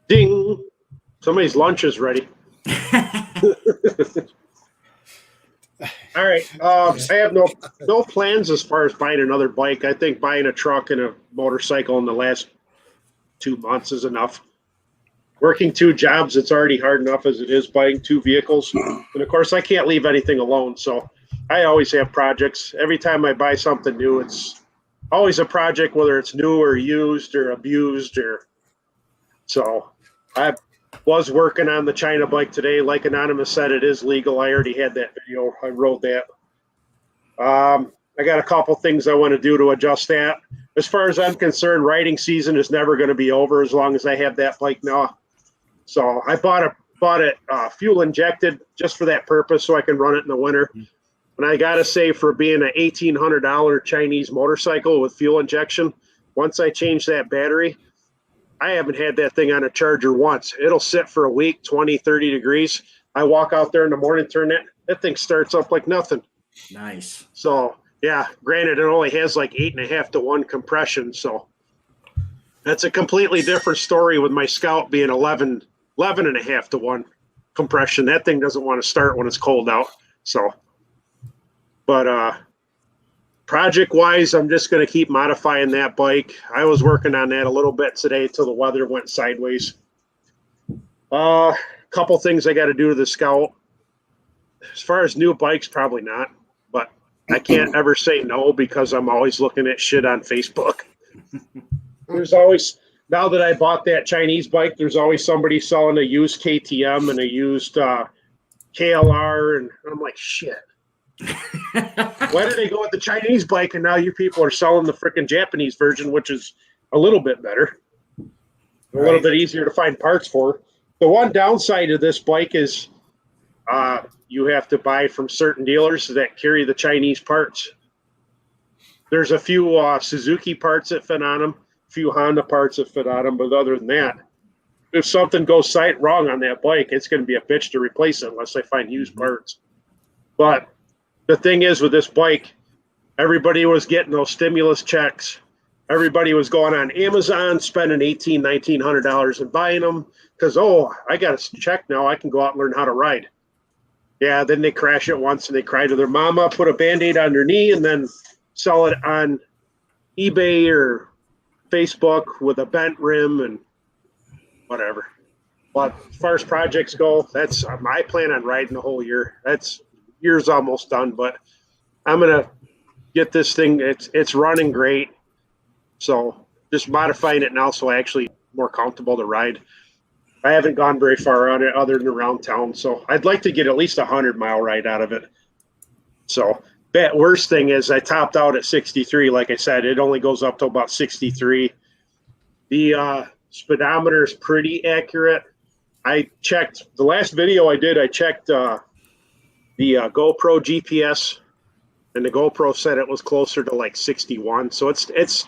Ding. Somebody's lunch is ready. All right. I have no plans as far as buying another bike. I think buying a truck and a motorcycle in the last 2 months is enough. Working 2 jobs, it's already hard enough as it is buying 2 vehicles. And of course, I can't leave anything alone. So I always have projects. Every time I buy something new, it's always a project, whether it's new or used or abused. So I was working on the China bike today. Like Anonymous said, it is legal. I already had that video. I wrote that. I got a couple things I want to do to adjust that. As far as I'm concerned, riding season is never going to be over as long as I have that bike now. So I bought it fuel injected just for that purpose, so I can run it in the winter. And I got to say, for being an $1,800 Chinese motorcycle with fuel injection, once I change that battery, I haven't had that thing on a charger once. It'll sit for a week, 20, 30 degrees. I walk out there in the morning, turn that thing starts up like nothing. Nice. So, yeah, granted, it only has like 8.5 to 1 compression. So that's a completely different story with my Scout being 11.5 to 1 compression. That thing doesn't want to start when it's cold out. So, but project-wise, I'm just going to keep modifying that bike. I was working on that a little bit today till the weather went sideways. Couple things I got to do to the Scout. As far as new bikes, probably not. But I can't ever say no because I'm always looking at shit on Facebook. There's always, now that I bought that Chinese bike, there's always somebody selling a used KTM and a used KLR. And I'm like, shit. Why did they go with the Chinese bike and now you people are selling the freaking Japanese version, which is a little bit better, a little bit easier to find parts for. The one downside of this bike is you have to buy from certain dealers that carry the Chinese parts. There's a few Suzuki parts that fit on them, a few Honda parts that fit on them, but other than that, if something goes wrong on that bike, it's going to be a bitch to replace it unless I find used parts. But the thing is with this bike, Everybody was getting those stimulus checks. Everybody was going on Amazon, spending $1,900 and buying them because, oh, I got a check now. I can go out and learn how to ride. Yeah, then they crash it once and they cry to their mama, put a Band-Aid on their knee, and then sell it on eBay or Facebook with a bent rim and whatever. But as far as projects go, that's my plan on riding the whole year. That's year's almost done, but I'm gonna get this thing. It's running great, so just modifying it now so I actually more comfortable to ride. I haven't gone very far on it other than around town, so I'd like to get at least 100-mile ride out of it. So that worst thing is I topped out at 63. Like I said, it only goes up to about 63. The speedometer is pretty accurate. I checked the last video I did. I checked the GoPro GPS, and the GoPro said it was closer to like 61. So it's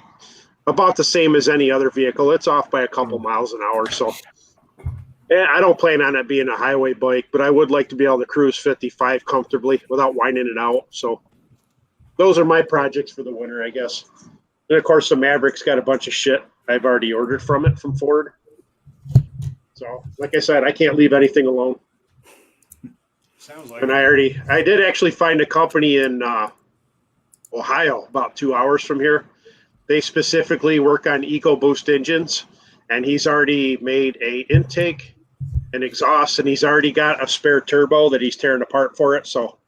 about the same as any other vehicle. It's off by a couple miles an hour. So I don't plan on it being a highway bike, but I would like to be able to cruise 55 comfortably without whining it out. So those are my projects for the winter, I guess. And of course, the Maverick's got a bunch of shit I've already ordered from Ford. So, like I said, I can't leave anything alone. Sounds like. And I did actually find a company in Ohio, about 2 hours from here. They specifically work on EcoBoost engines, and he's already made a intake, an exhaust, and he's already got a spare turbo that he's tearing apart for it. So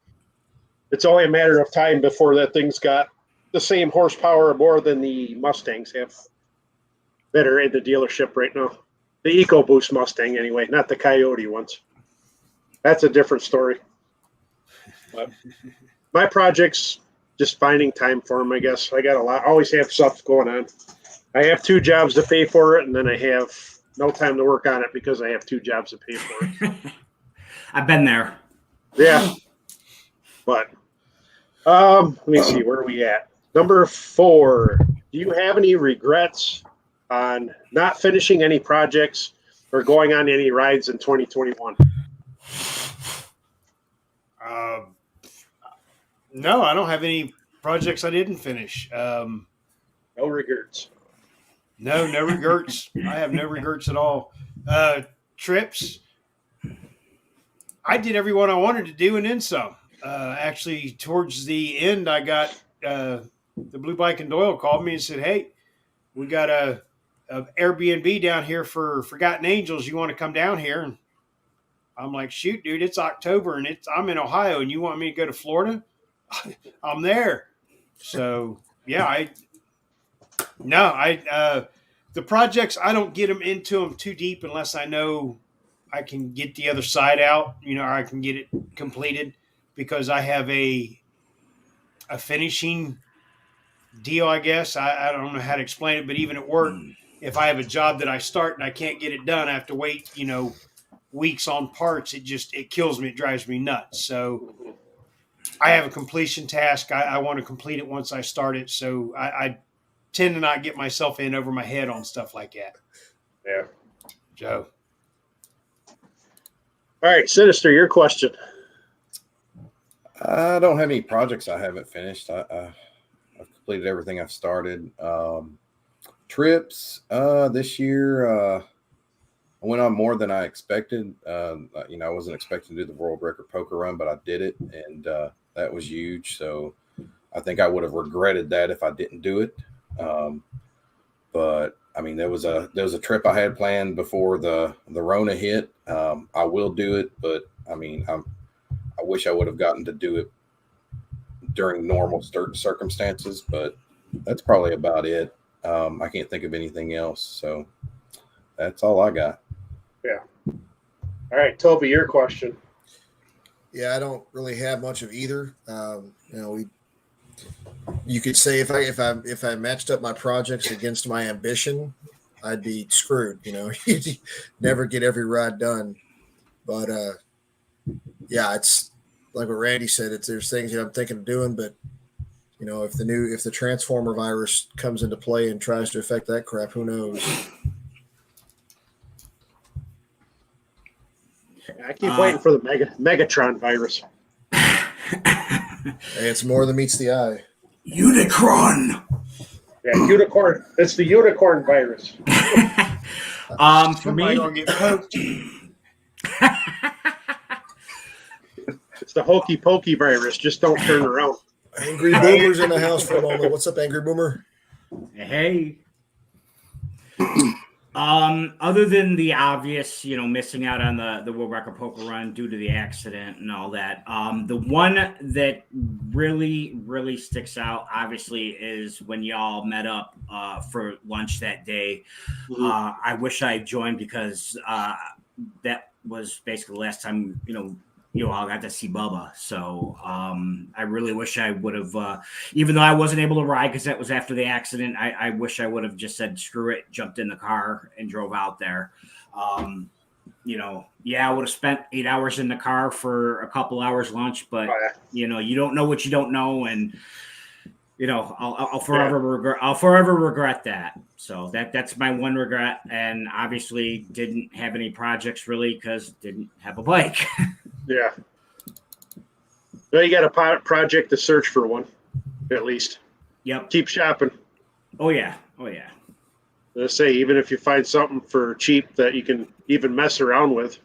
it's only a matter of time before that thing's got the same horsepower or more than the Mustangs have that are in the dealership right now. The EcoBoost Mustang, anyway, not the Coyote ones. That's a different story. But my project's just finding time for them, I guess. I got a lot. I always have stuff going on. I have 2 jobs to pay for it, and then I have no time to work on it because I have 2 jobs to pay for it. I've been there. Yeah. But let me see, where are we at? Number 4. Do you have any regrets on not finishing any projects or going on any rides in 2021? No, I don't have any projects I didn't finish. No regrets. No regrets. I have no regrets at all. Trips. I did every one I wanted to do and then some. Actually, towards the end, I got the Blue Bike and Doyle called me and said, "Hey, we got a Airbnb down here for Forgotten Angels. You want to come down here?" And I'm like, "Shoot, dude, it's October and I'm in Ohio, and you want me to go to Florida? I'm there." So yeah, the projects, I don't get them into them too deep unless I know I can get the other side out, or I can get it completed, because I have a finishing deal, I guess. I don't know how to explain it, but even at work, if I have a job that I start and I can't get it done, I have to wait, weeks on parts. It kills me. It drives me nuts. So I have a completion task. I want to complete it once I start it. So I tend to not get myself in over my head on stuff like that. Yeah. Joe. All right, Sinister, your question. I don't have any projects I haven't finished. I've completed everything I've started. Trips this year, I went on more than I expected. I wasn't expecting to do the world record poker run, but I did it, and that was huge. So I think I would have regretted that if I didn't do it. But I mean, there was a trip I had planned before the Rona hit. I will do it, but I mean, I wish I would have gotten to do it during normal circumstances, but that's probably about it. I can't think of anything else. So that's all I got. Yeah. All right, Toby, your question. Yeah, I don't really have much of either. You could say if I matched up my projects against my ambition, I'd be screwed. You'd never get every ride done. But yeah, it's like what Randy said. There's things that I'm thinking of doing, but if the Transformer virus comes into play and tries to affect that crap, who knows? I keep waiting for the Megatron virus. Hey, it's more than meets the eye. Unicron. Yeah, unicorn. It's the unicorn virus. For Somebody me, gonna get poked. It's the hokey pokey virus. Just don't turn around. Angry Boomer's in the house for a moment. What's up, Angry Boomer? hey. Other than the obvious, missing out on the World Record Poker Run due to the accident and all that, the one that really, really sticks out, obviously, is when y'all met up for lunch that day. I wish I joined because that was basically the last time, you all got to see Bubba. So I really wish I would have, even though I wasn't able to ride because that was after the accident, I wish I would have just said, screw it, jumped in the car and drove out there. I would have spent 8 hours in the car for a couple hours lunch, but, you don't know what you don't know. And, I'll forever regret that. So that's my one regret. And obviously didn't have any projects really because didn't have a bike. Yeah. Well, you got a project to search for one, at least. Yep. Keep shopping. Oh yeah. Let's say even if you find something for cheap that you can even mess around with.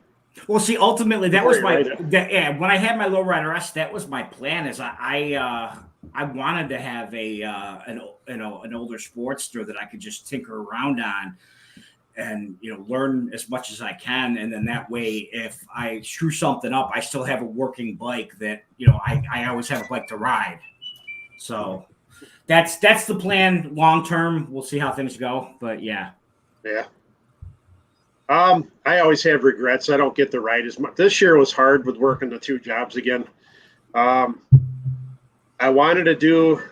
Well, see, ultimately that was my Right. when I had my lowrider S, that was my plan. Is I wanted to have an older Sportster that I could just tinker around on and learn as much as I can, and then that way if I screw something up I still have a working bike that I always have a bike to ride. So that's the plan long term. We'll see how things go, but yeah. I always have regrets. I don't get to ride as much. This year was hard with working the 2 jobs again. I wanted to do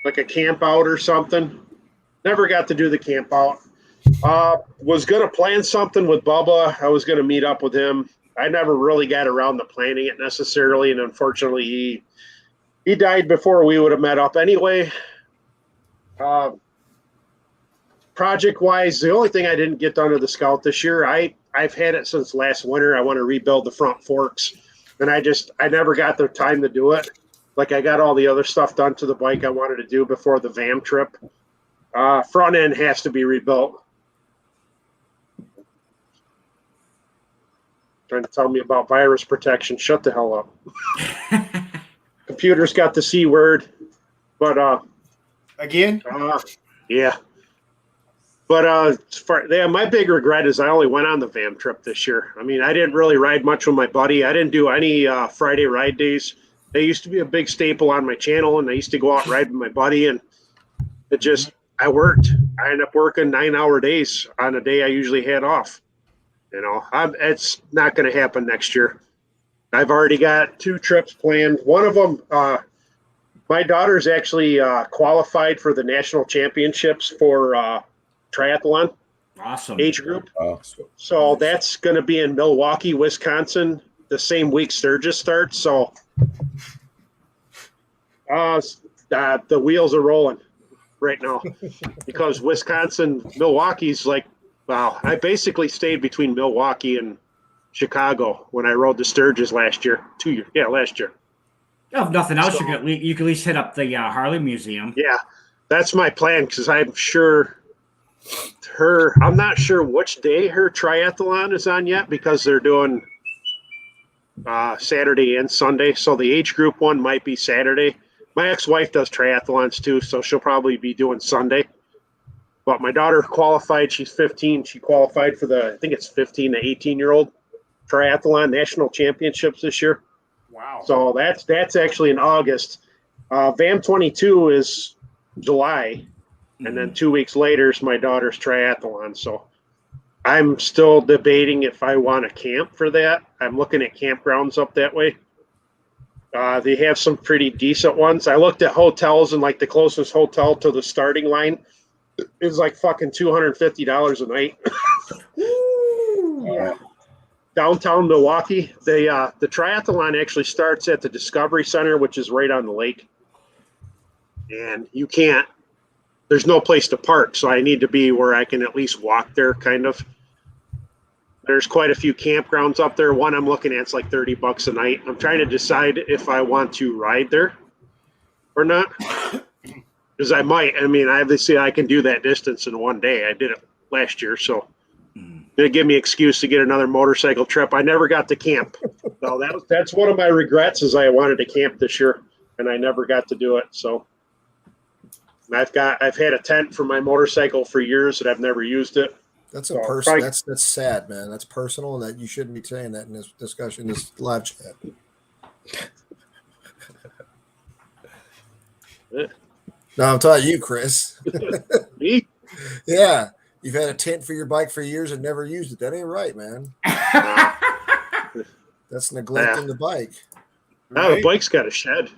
like a camp out or something. Never got to do the camp out. Was going to plan something with Bubba. I was going to meet up with him. I never really got around to planning it necessarily, and unfortunately, he died before we would have met up anyway. Project-wise, the only thing I didn't get done to the Scout this year, I've had it since last winter. I want to rebuild the front forks, and I never got the time to do it. Like I got all the other stuff done to the bike I wanted to do before the VAM trip. Front end has to be rebuilt. Trying to tell me about virus protection. Shut the hell up. Computer's got the C word, but Again? yeah. But my big regret is I only went on the VAM trip this year. I mean, I didn't really ride much with my buddy. I didn't do any Friday ride days. They used to be a big staple on my channel, and I used to go out and ride with my buddy, and I worked. I ended up working 9-hour days on a day I usually had off. It's not going to happen next year. I've already got 2 trips planned. One of them, my daughter's actually qualified for the national championships for triathlon. Awesome. Age group. So that's going to be in Milwaukee, Wisconsin, the same week Sturgis starts. So the wheels are rolling right now because Milwaukee's like, wow. I basically stayed between Milwaukee and Chicago when I rode the Sturgis last year. 2 years. Yeah, last year. If nothing else, you can at least hit up the Harley Museum. Yeah, that's my plan because I'm not sure which day her triathlon is on yet because they're doing Saturday and Sunday. So the age group one might be Saturday. My ex-wife does triathlons too, so she'll probably be doing Sunday. But my daughter qualified. She's 15. She qualified for I think it's 15 to 18-year-old triathlon national championships this year. Wow. So that's actually in August. VAM 22 is July. And then 2 weeks later is my daughter's triathlon. So I'm still debating if I want to camp for that. I'm looking at campgrounds up that way. They have some pretty decent ones. I looked at hotels, and like the closest hotel to the starting line is like fucking $250 a night. Yeah. Downtown Milwaukee. The triathlon actually starts at the Discovery Center, which is right on the lake. And there's no place to park, so I need to be where I can at least walk there, kind of. There's quite a few campgrounds up there. One I'm looking at, it's like $30 a night. I'm trying to decide if I want to ride there or not. because I might. I mean, obviously I can do that distance in one day. I did it last year, so it'd give me an excuse to get another motorcycle trip. I never got to camp. So that's one of my regrets is I wanted to camp this year and I never got to do it. So I've had a tent for my motorcycle for years and I've never used it. That's So, personal. That's sad, man. That's personal, and that you shouldn't be saying that in this discussion, this live chat. No, I'm talking you, Chris. Me? Yeah, you've had a tent for your bike for years and never used it. That ain't right, man. That's neglecting the bike. No, the bike's got a shed.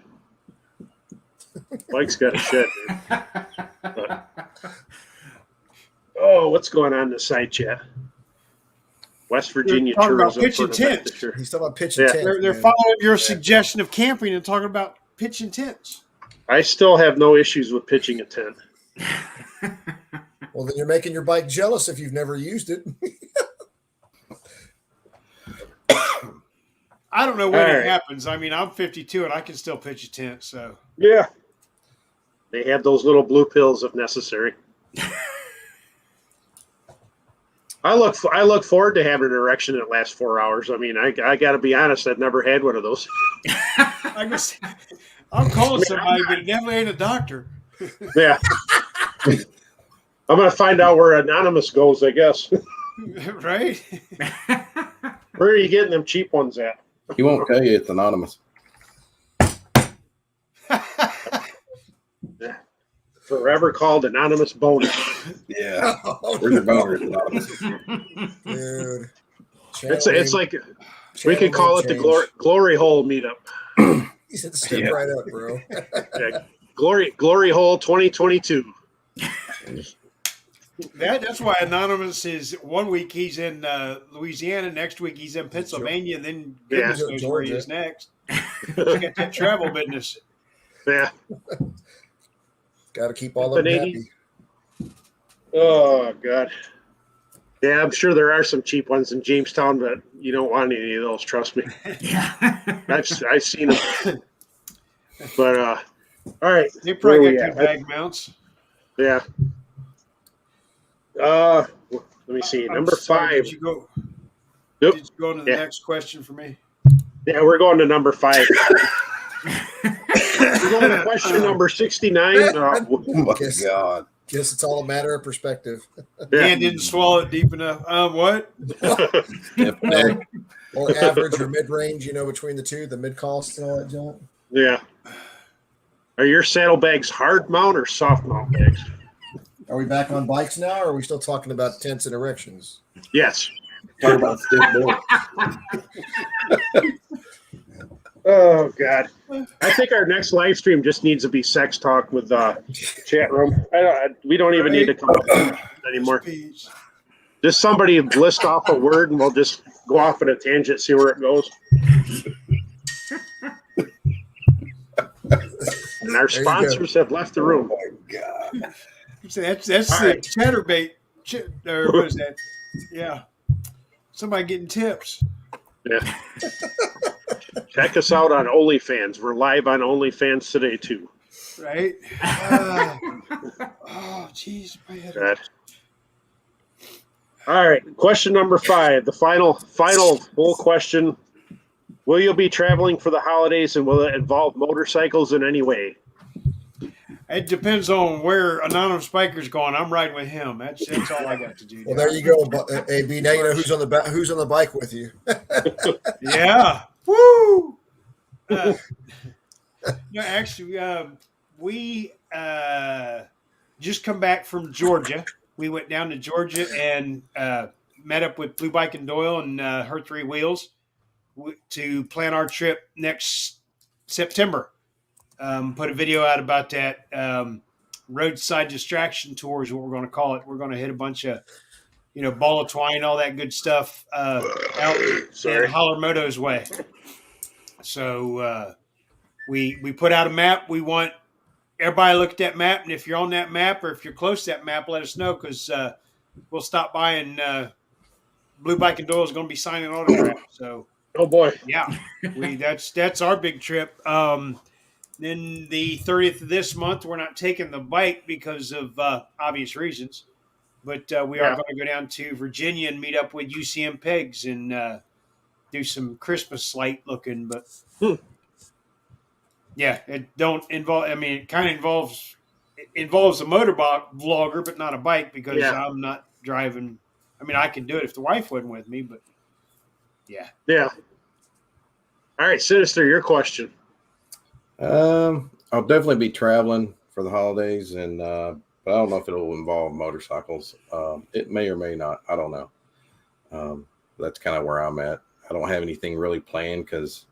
Bike's got a shed. But, what's going on in the side chat? West Virginia talking about tourism pitching tournament tents. this year. He's talking about pitching tents. They're following your suggestion of camping and talking about pitching tents. I still have no issues with pitching a tent. Well, then you're making your bike jealous if you've never used it. I don't know when it happens. I mean, I'm 52 and I can still pitch a tent. So Yeah. They have those little blue pills if necessary. I look forward to having an erection that lasts 4 hours. I mean, I got to be honest, I've never had one of those. I'm calling somebody, but it definitely ain't a doctor. Yeah. I'm going to find out where Anonymous goes, I guess. Right? Where are you getting them cheap ones at? He won't tell you it's anonymous. Forever called Anonymous Bonus. Yeah. Where's your boner? Anonymous. Dude. It's like we could call it the glory hole meetup. He said, step right up, bro. Yeah. Glory hole 2022. That's why Anonymous is 1 week he's in Louisiana, next week he's in Pennsylvania, and then goodness knows where he is next. He's got that travel business. Yeah. Got to keep all of them happy. Oh, God. Yeah, I'm sure there are some cheap ones in Jamestown, but you don't want any of those, trust me. Yeah. I've seen them. But, all right. They probably got good bag mounts. Yeah. Let me see. Number 5. Did you go on to the next question for me? Yeah, we're going to number 5. We're going to question number 69. Oh my God. Guess it's all a matter of perspective. Dan didn't swallow it deep enough. What? Or average or mid-range, between the two, the mid-cost and all that junk. Yeah. Are your saddlebags hard mount or soft mount bags? Are we back on bikes now, or are we still talking about tents and erections? Yes. Talk about stiff board. Oh, God. I think our next live stream just needs to be sex talk with chat room. We don't even need to come up with it anymore. Just somebody list off a word and we'll just go off on a tangent, see where it goes. And our sponsors have left the room. Oh, my God. That's the chatterbait. Or what is that? Yeah. Somebody getting tips. Yeah. Check us out on OnlyFans. We're live on OnlyFans today, too. Right? Oh, jeez. All right. Question number 5. The final full question. Will you be traveling for the holidays and will it involve motorcycles in any way? It depends on where Anonymous Biker's going. I'm riding with him. That's all I got to do. Well, there you go, AB. Now you know who's on the bike with you. Yeah. Woo! Actually, we just come back from Georgia. We went down to Georgia and met up with Blue Bike and Doyle and her 3 wheels to plan our trip next September. Put a video out about that. Roadside distraction tour is what we're going to call it. We're going to hit a bunch of, ball of twine, all that good stuff out in Holler Moto's way. So we put out a map. We want everybody to look at that map, and if you're on that map or if you're close to that map, let us know because we'll stop by and Blue Bike and Doyle is going to be signing autographs. So, oh boy, yeah, that's our big trip. Then the 30th of this month, we're not taking the bike because of obvious reasons. But we are going to go down to Virginia and meet up with UCM Pegs and do some Christmas light looking. But yeah, it don't involve. I mean, it kind of involves a motorbike vlogger, but not a bike because I'm not driving. I mean, I can do it if the wife wasn't with me, but yeah. Yeah. All right, Sinister, your question. I'll definitely be traveling for the holidays, and but I don't know if it'll involve motorcycles. It may or may not. I don't know. That's kind of where I'm at. I don't have anything really planned because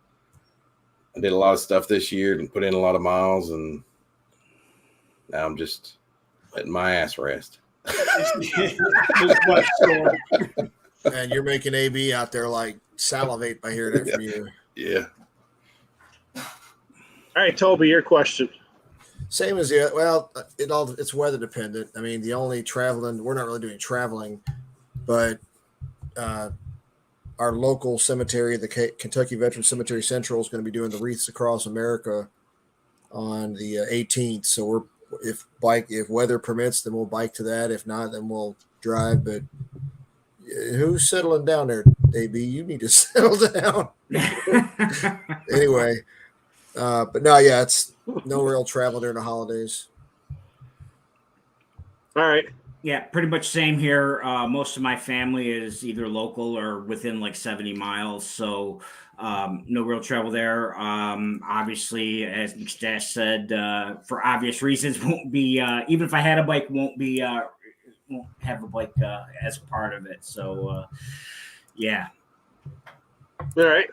I did a lot of stuff this year and put in a lot of miles, and now I'm just letting my ass rest. And you're making AB out there like salivate by hearing that from you. Yeah. All right, Toby, your question. Same as it's weather dependent. I mean, the only traveling, we're not really doing traveling, but our local cemetery, the Kentucky Veteran Cemetery Central, is going to be doing the Wreaths Across America on the 18th. So if weather permits, then we'll bike to that. If not, then we'll drive. But who's settling down there, AB? You need to settle down. Anyway, but no, yeah, it's no real travel during the holidays. All right. Yeah, pretty much same here. Most of my family is either local or within like 70 miles. So no real travel there. Obviously, as McStash said, for obvious reasons, won't be, even if I had a bike, won't have a bike as a part of it. So, yeah. All right.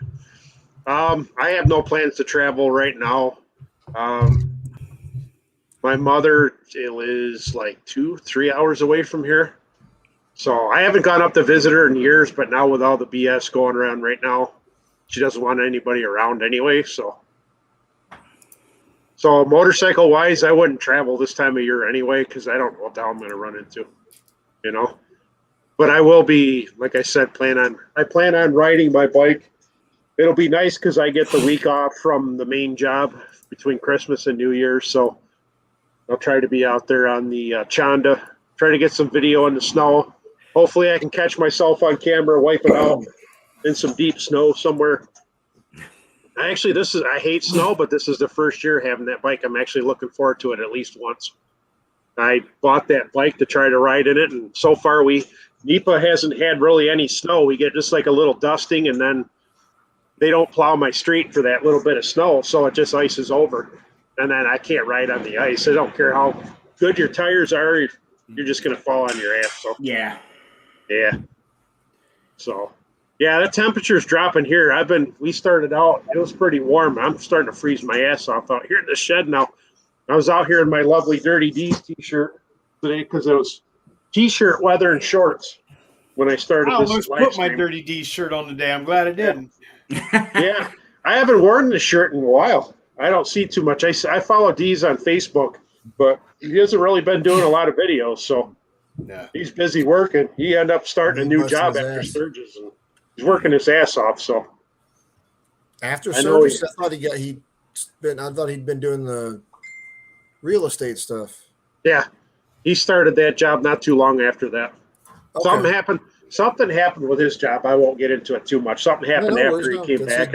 I have no plans to travel right now. My mother is like 2-3 hours away from here. So I haven't gone up to visit her in years, but now with all the BS going around right now, she doesn't want anybody around anyway. So motorcycle wise, I wouldn't travel this time of year anyway, because I don't know what the hell I'm going to run into, But I will be, like I said, I plan on riding my bike. It'll be nice because I get the week off from the main job between Christmas and New Year's. So I'll try to be out there on the Chanda, try to get some video in the snow. Hopefully I can catch myself on camera, wiping out in some deep snow somewhere. Actually, I hate snow, but this is the first year having that bike. I'm actually looking forward to it at least once. I bought that bike to try to ride in it, and so far NEPA hasn't had really any snow. We get just like a little dusting, and then they don't plow my street for that little bit of snow, so it just ices over. And then I can't ride on the ice. I don't care how good your tires are, you're just going to fall on your ass. So Yeah. So, yeah, the temperature's dropping here. We started out, it was pretty warm. I'm starting to freeze my ass off out here in the shed now. I was out here in my lovely Dirty D's t-shirt today because it was t-shirt weather and shorts when I started I this almost live put my stream. Dirty D shirt on today. I'm glad I didn't. Yeah, I haven't worn this shirt in a while. I don't see too much. I follow Deez on Facebook, but he hasn't really been doing a lot of videos, so he's busy working. He ended up starting a new job after Sturgis, and he's working his ass off. So after Sturgis, I thought he'd been doing the real estate stuff. Yeah, he started that job not too long after that. Okay. Something happened with his job. I won't get into it too much. Something happened after he came back.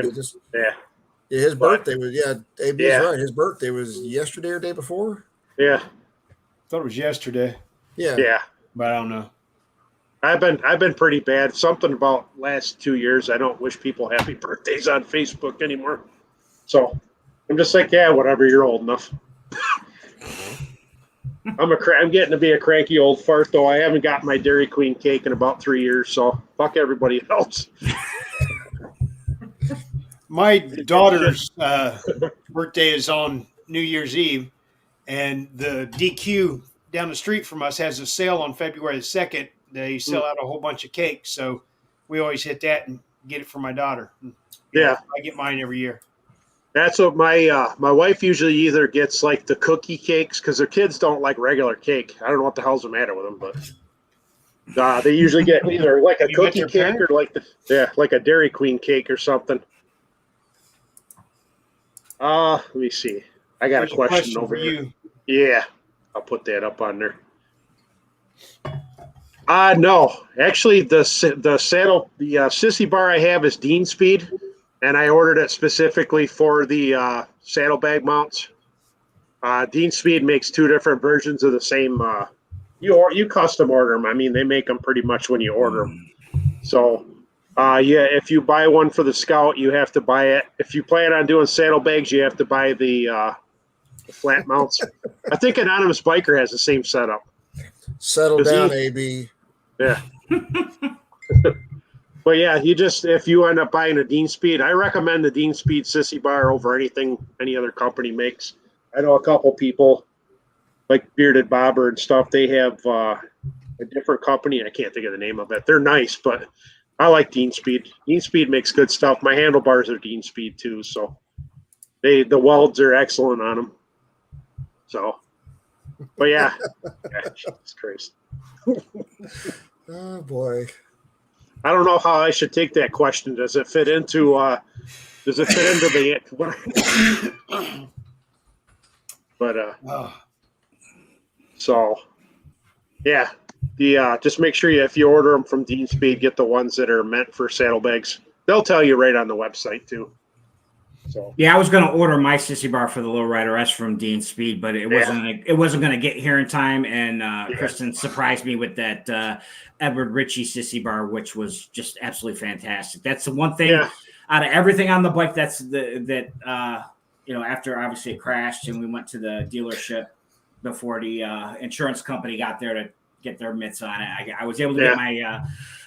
His birthday was AB's right. His birthday was yesterday or day before. Yeah, thought it was yesterday. Yeah, but I don't know. I've been pretty bad. Something about last 2 years. I don't wish people happy birthdays on Facebook anymore. So I'm just like, yeah, whatever. You're old enough. I'm getting to be a cranky old fart, though. I haven't got my Dairy Queen cake in about 3 years, so fuck everybody else. My daughter's birthday is on New Year's Eve, and the DQ down the street from us has a sale on February the 2nd. They sell out a whole bunch of cakes, so we always hit that and get it for my daughter. Yeah. I get mine every year. That's what my wife usually either gets like the cookie cakes because their kids don't like regular cake. I don't know what the hell's the matter with them, but they usually get either like a cookie cake or like a Dairy Queen cake or something. Let me see. I got There's a question over for here. you. Yeah, I'll put that up on there. No, actually, the sissy bar I have is Dean Speed, and I ordered it specifically for the saddlebag mounts. Dean Speed makes two different versions of the same. You custom order them. I mean, they make them pretty much when you order them. So, yeah, if you buy one for the Scout, you have to buy it. If you plan on doing saddlebags, you have to buy the flat mounts. I think Anonymous Biker has the same setup. Settle down, AB. Yeah. But yeah, if you end up buying a Dean Speed, I recommend the Dean Speed sissy bar over anything any other company makes. I know a couple people like Bearded Bobber and stuff. They have a different company. I can't think of the name of it. They're nice, but I like Dean Speed. Dean Speed makes good stuff. My handlebars are Dean Speed too, so the welds are excellent on them. So, but yeah, Jesus Christ. Oh boy. I don't know how I should take that question. Does it fit into the so yeah, the just make sure if you order them from Dean Speed, get the ones that are meant for saddlebags. They'll tell you right on the website too. So yeah, I was going to order my sissy bar for the Low Rider S from Dean Speed, but it wasn't going to get here in time. And Kristen surprised me with that Edward Ritchie sissy bar, which was just absolutely fantastic. That's the one thing out of everything on the bike after obviously it crashed and we went to the dealership before the insurance company got there to get their mitts on it. I was able to get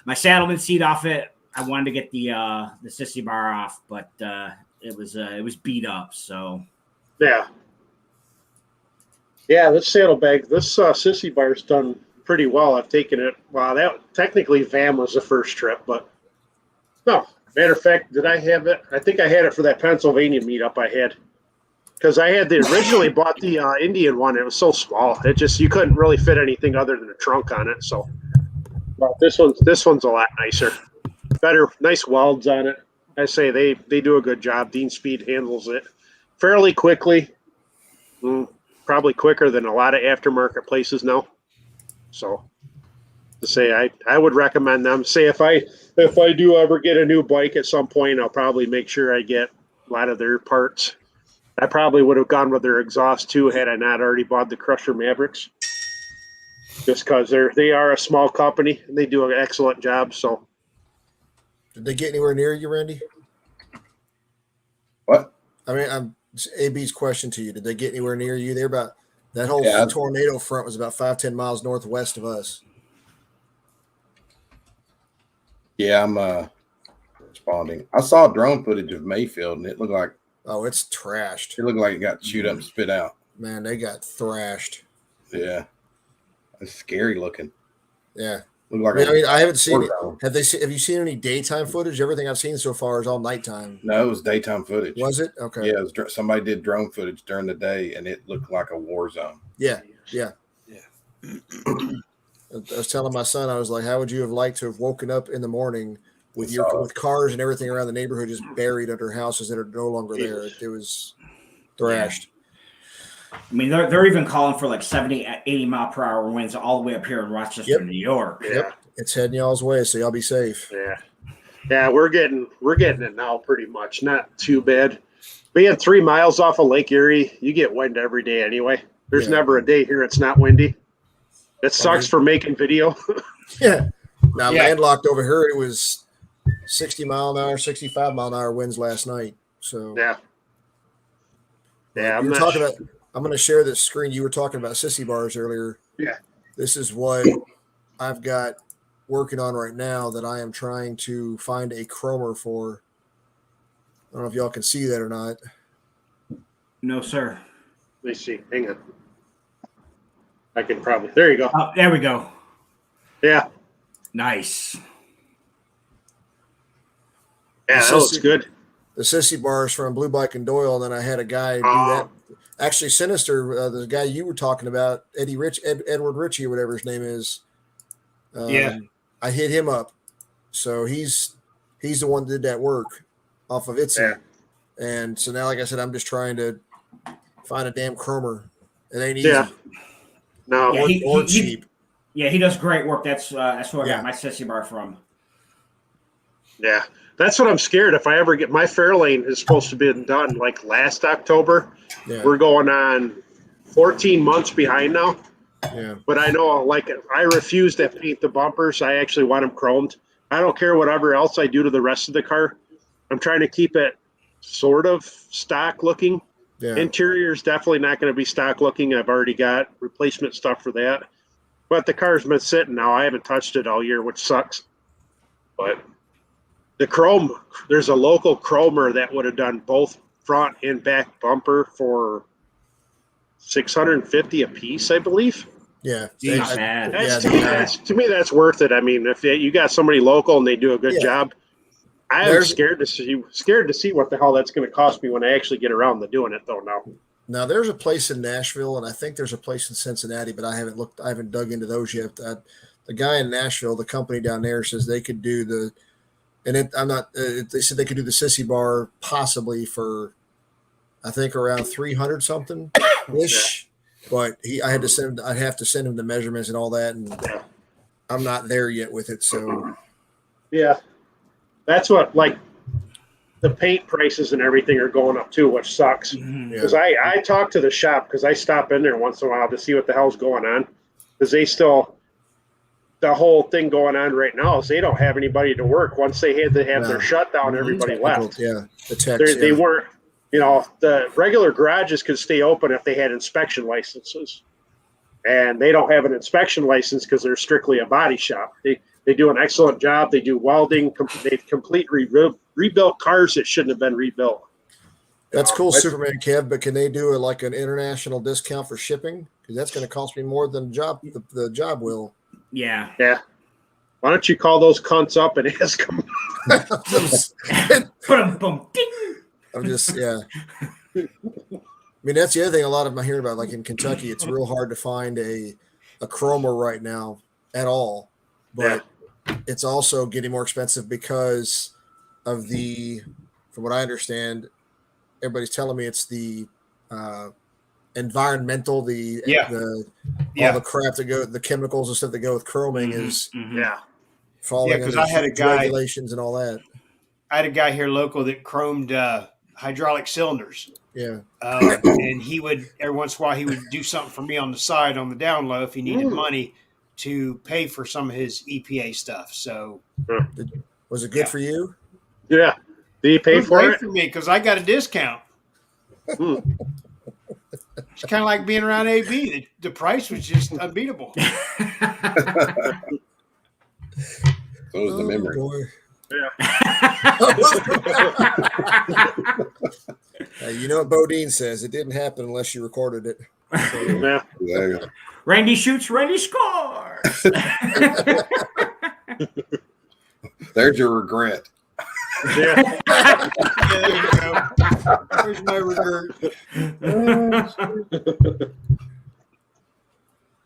my saddleman seat off it. I wanted to get the sissy bar off, but it was beat up. So yeah, this saddlebag, this sissy bar's done pretty well. I've taken it. Wow, that technically VAM was the first trip, but no. Matter of fact, did I have it? I think I had it for that Pennsylvania meetup I had. Because I had originally bought the Indian one. It was so small. You couldn't really fit anything other than a trunk on it. So, but this one's a lot nicer. Better, nice welds on it. I say they do a good job. Dean Speed handles it fairly quickly. Probably quicker than a lot of aftermarket places now. So, to say I would recommend them. Say if I do ever get a new bike at some point, I'll probably make sure I get a lot of their parts. I probably would have gone with their exhaust too had I not already bought the Crusher Mavericks. Just because they are a small company and they do an excellent job. So, did they get anywhere near you, Randy? What? I mean, AB's question to you: did they get anywhere near you? They're about that whole tornado front was about 5-10 miles northwest of us. Yeah, I'm responding. I saw drone footage of Mayfield, and it looked like it's trashed. It looked like it got chewed up and spit out. Man, they got thrashed. Yeah, it's scary looking. Yeah, looked like I haven't seen it. Have you seen any daytime footage? Everything I've seen so far is all nighttime. No, it was daytime footage. Was it? Okay. Yeah, somebody did drone footage during the day, and it looked like a war zone. Yeah. I was telling my son, I was like, how would you have liked to have woken up in the morning with cars and everything around the neighborhood just buried under houses that are no longer there? It was thrashed. I mean, they're even calling for like 70, 80 mile per hour winds all the way up here in Rochester, New York. Yep. It's heading y'all's way, so y'all be safe. Yeah, we're getting it now pretty much. Not too bad. Being 3 miles off of Lake Erie, you get wind every day anyway. There's never a day here it's not windy. It sucks for making video. Yeah. Now, landlocked over here, it was 60 mile an hour, 65 mile an hour winds last night. So, yeah. I'm going to share this screen. You were talking about sissy bars earlier. Yeah. This is what I've got working on right now that I am trying to find a chromer for. I don't know if y'all can see that or not. No, sir. Let me see. Hang on. I can probably. There you go. Oh, there we go. Yeah. Nice. Yeah, that looks good. The sissy bars from Blue Bike and Doyle, and then I had a guy do that. Actually, Sinister, the guy you were talking about, Edward Ritchie, or whatever his name is. I hit him up. So he's the one that did that work off of Etsy. Yeah. And so now, like I said, I'm just trying to find a damn chromer. It ain't easy. Yeah. No. Yeah, Or cheap. Yeah, he does great work. That's where I Yeah. got my sissy bar from. Yeah. That's what I'm scared. If I ever get my Fairlane is supposed to be done like last October. Yeah. We're going on 14 months behind now. Yeah. But I know, like, I refuse to paint the bumpers. I actually want them chromed. I don't care whatever else I do to the rest of the car. I'm trying to keep it sort of stock looking. Yeah. Interior is definitely not going to be stock looking. I've already got replacement stuff for that. But the car's been sitting now. I haven't touched it all year, which sucks. But the chrome, there's a local chromer that would have done both front and back bumper for $650 a piece, I believe. Yeah. Not bad. To me, that's worth it. I mean, if you got somebody local and they do a good job, I'm scared to see what the hell that's going to cost me when I actually get around to doing it, though. Now there's a place in Nashville, and I think there's a place in Cincinnati, but I haven't dug into those yet. The guy in Nashville, the company down there, says they could do they said they could do the sissy bar possibly for, I think, around 300 something ish. But I'd have to send him the measurements and all that, and I'm not there yet with it. So yeah, that's what, like, the paint prices and everything are going up too, which sucks. Because I talk to the shop, because I stop in there once in a while to see what the hell's going on. Because the whole thing going on right now is they don't have anybody to work. Once they had to have their shutdown, everybody left. Yeah, the techs, They weren't, the regular garages could stay open if they had inspection licenses. And they don't have an inspection license because they're strictly a body shop. They do an excellent job. They do welding. They've completely rebuilt cars that shouldn't have been rebuilt. That's cool, Superman Kev. But can they do like an international discount for shipping? Because that's going to cost me more than the job will. Yeah. Yeah. Why don't you call those cunts up and ask them? I'm just, yeah. I mean, that's the other thing a lot of them I hear about, like in Kentucky, it's real hard to find a chromer right now at all. But it's also getting more expensive because of from what I understand, everybody's telling me it's the environmental, all the crap the chemicals and stuff that go with chroming is falling because under I had a guy regulations and all that. I had a guy here local that chromed hydraulic cylinders. Yeah. And he would, every once in a while, he would do something for me on the side, on the down low, if he needed money to pay for some of his EPA stuff. So, was it good for you? Yeah. Did you pay for it? For me, because I got a discount. It's kind of like being around AB. The price was just unbeatable. So was the memory. Boy. You know what Bodine says? It didn't happen unless you recorded it. So, Yeah. Randy shoots, Randy scores. There's your regret. Yeah. There you go. There's my regret.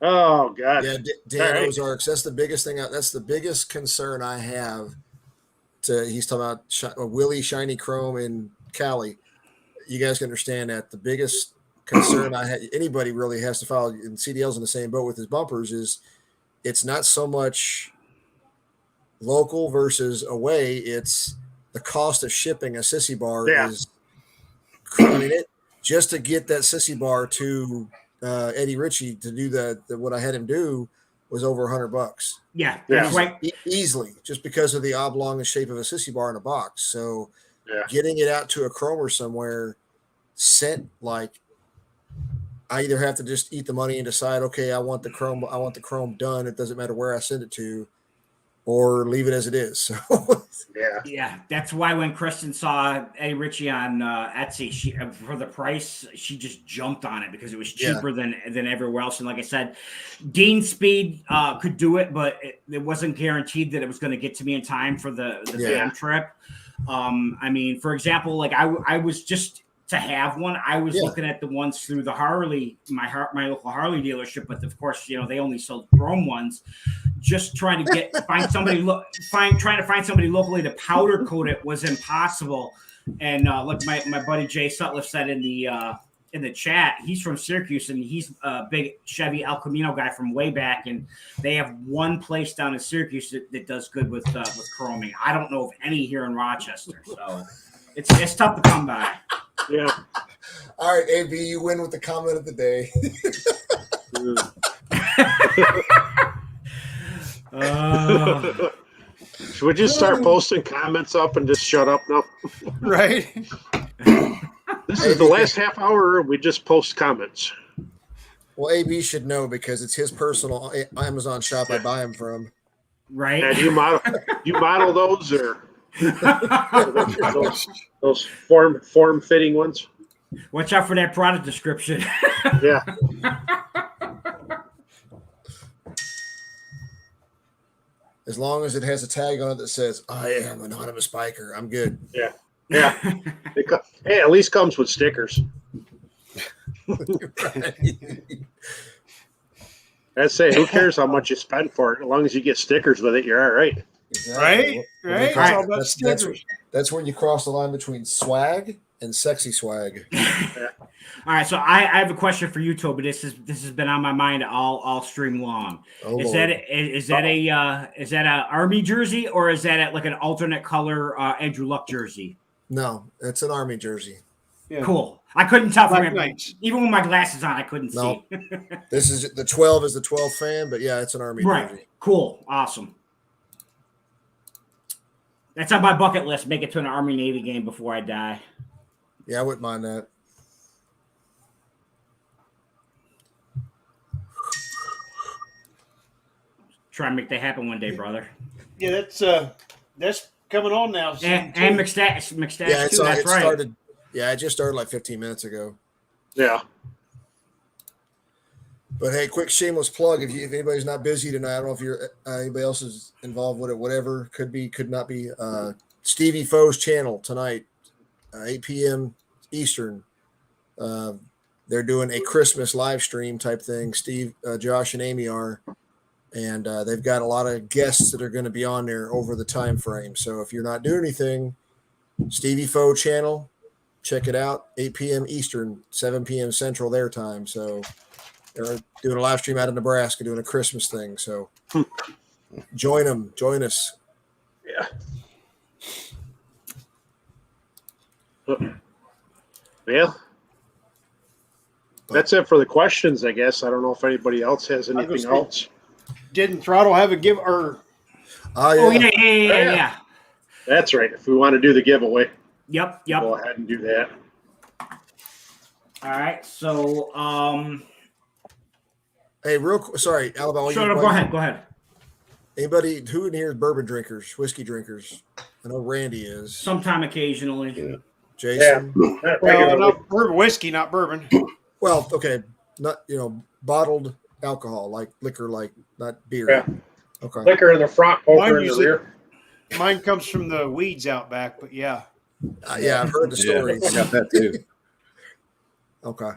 Oh God. Yeah, Dan Ozarks. That's the biggest thing. That's the biggest concern I have. He's talking about Willie Shiny Chrome in Cali. You guys can understand that the biggest concern anybody really has to file, and CDL's in the same boat with his bumpers, is it's not so much local versus away. It's the cost of shipping a sissy bar is. I mean, just to get that sissy bar to Eddie Ritchie to do what I had him do was over $100. Yeah. Right. Easily, just because of the oblong shape of a sissy bar in a box. So getting it out to a chromer somewhere sent, like, I either have to just eat the money and decide, okay, I want the chrome done. It doesn't matter where I send it to, or leave it as it is. So yeah. That's why when Kristen saw Eddie Ritchie on Etsy, for the price, she just jumped on it because it was cheaper than everywhere else. And like I said, Dean Speed could do it, but it wasn't guaranteed that it was going to get to me in time for the van trip. I mean, for example, like I was just to have one. I was looking at the ones through the Harley, my local Harley dealership, but of course, they only sold chrome ones. Just trying to find somebody locally to powder coat it was impossible. And like my buddy Jay Sutliff said in the in the chat. He's from Syracuse, and he's a big Chevy El Camino guy from way back. And they have one place down in Syracuse that does good with chroming. I don't know of any here in Rochester, so it's tough to come by. Yeah. All right, AB, you win with the comment of the day. Should we just start posting comments up and just shut up now? Right. This is the last half hour. We just post comments. Well, AB should know because it's his personal Amazon shop I buy him from. Right. And you model those or those form fitting ones? Watch out for that product description. Yeah. As long as it has a tag on it that says "I am anonymous biker," I'm good. Yeah. Yeah. Hey, at least comes with stickers. I'd say, who cares how much you spend for it? As long as you get stickers with it, you're all right. Exactly. Right. It's all about stickers. That's when you cross the line between swag and sexy swag. All right, so I have a question for you, Toby. This has been on my mind all stream long. Oh, is Lord. that a Army jersey, or is that like an alternate color Andrew Luck jersey? No, it's an Army jersey. Yeah. Cool. I couldn't tell from Black it. Knights. Even with my glasses on, I couldn't No. see. This is the 12 is the 12 fan, but yeah, it's an Army Right. jersey. Cool. Awesome. That's on my bucket list. Make it to an Army Navy game before I die. Yeah, I wouldn't mind that. Try and make that happen one day, brother. Yeah, that's coming on now. And McStash Yeah, too. That's right. started. Yeah, it just started like 15 minutes ago. Yeah. But hey, quick shameless plug. If anybody's not busy tonight, I don't know if you're anybody else is involved with it. Whatever, could be, could not be. Stevie Foe's channel tonight, 8 p.m. Eastern. They're doing a Christmas live stream type thing. Steve, Josh, and Amy are, and they've got a lot of guests that are going to be on there over the time frame. So if you're not doing anything, Stevie Foe channel, check it out. 8 p.m. Eastern, 7 p.m. Central their time. So they're doing a live stream out of Nebraska, doing a Christmas thing. So join them, join us. Yeah. Well, that's it for the questions, I guess. I don't know if anybody else has anything else. Didn't Throttle have a give or? Oh, yeah. Oh yeah. That's right. If we want to do the giveaway, Yep. go ahead and do that. All right. So Hey, sorry, Alabama. go ahead. Anybody who in here is bourbon drinkers, whiskey drinkers? I know Randy is. Sometime occasionally. Yeah. Jason. Well, not bourbon, whiskey, not bourbon. Well, okay, not bottled alcohol, like liquor, like not beer. Yeah. Okay. Liquor in the front, poker in the usually- rear. Mine comes from the weeds out back, but yeah. Yeah, I've heard the stories. I got that too. Okay.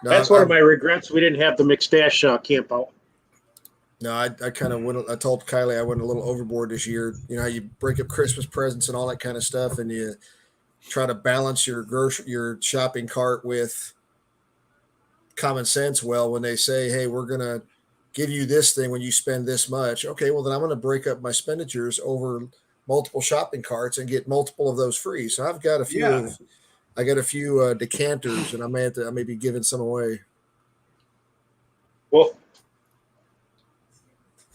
No, That's one of my regrets. We didn't have the McStash camp out. No, I kind of went. I told Kylie I went a little overboard this year. You know how you break up Christmas presents and all that kind of stuff, and you try to balance your shopping cart with common sense. Well, when they say, "Hey, we're gonna give you this thing when you spend this much," okay, well then I'm going to break up my expenditures over multiple shopping carts and get multiple of those free. So I've got a few. Yeah. I got a few decanters, and I may be giving some away. Well,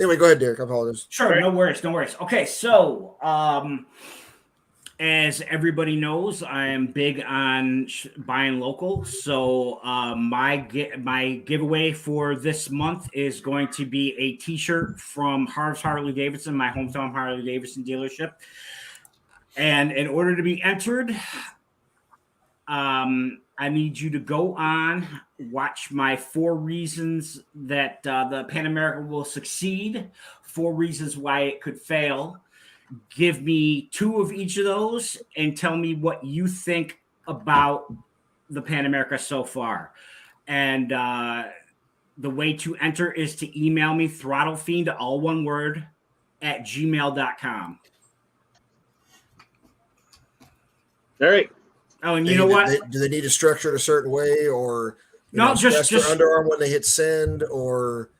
Anyway, go ahead, Derek. I apologize. Sure, no worries. Okay, so as everybody knows, I am big on buying local. So my giveaway for this month is going to be a T-shirt from Harv's Harley Davidson, my hometown Harley Davidson dealership. And in order to be entered, I need you to go on, watch my 4 reasons that the Pan America will succeed, 4 reasons why it could fail. Give me 2 of each of those and tell me what you think about the Pan America so far. And the way to enter is to email me throttlefiend, all one word, at gmail.com. all right. Oh, and you know what? Do they need to structure it a certain way, or No, stress just their underarm when they hit send, or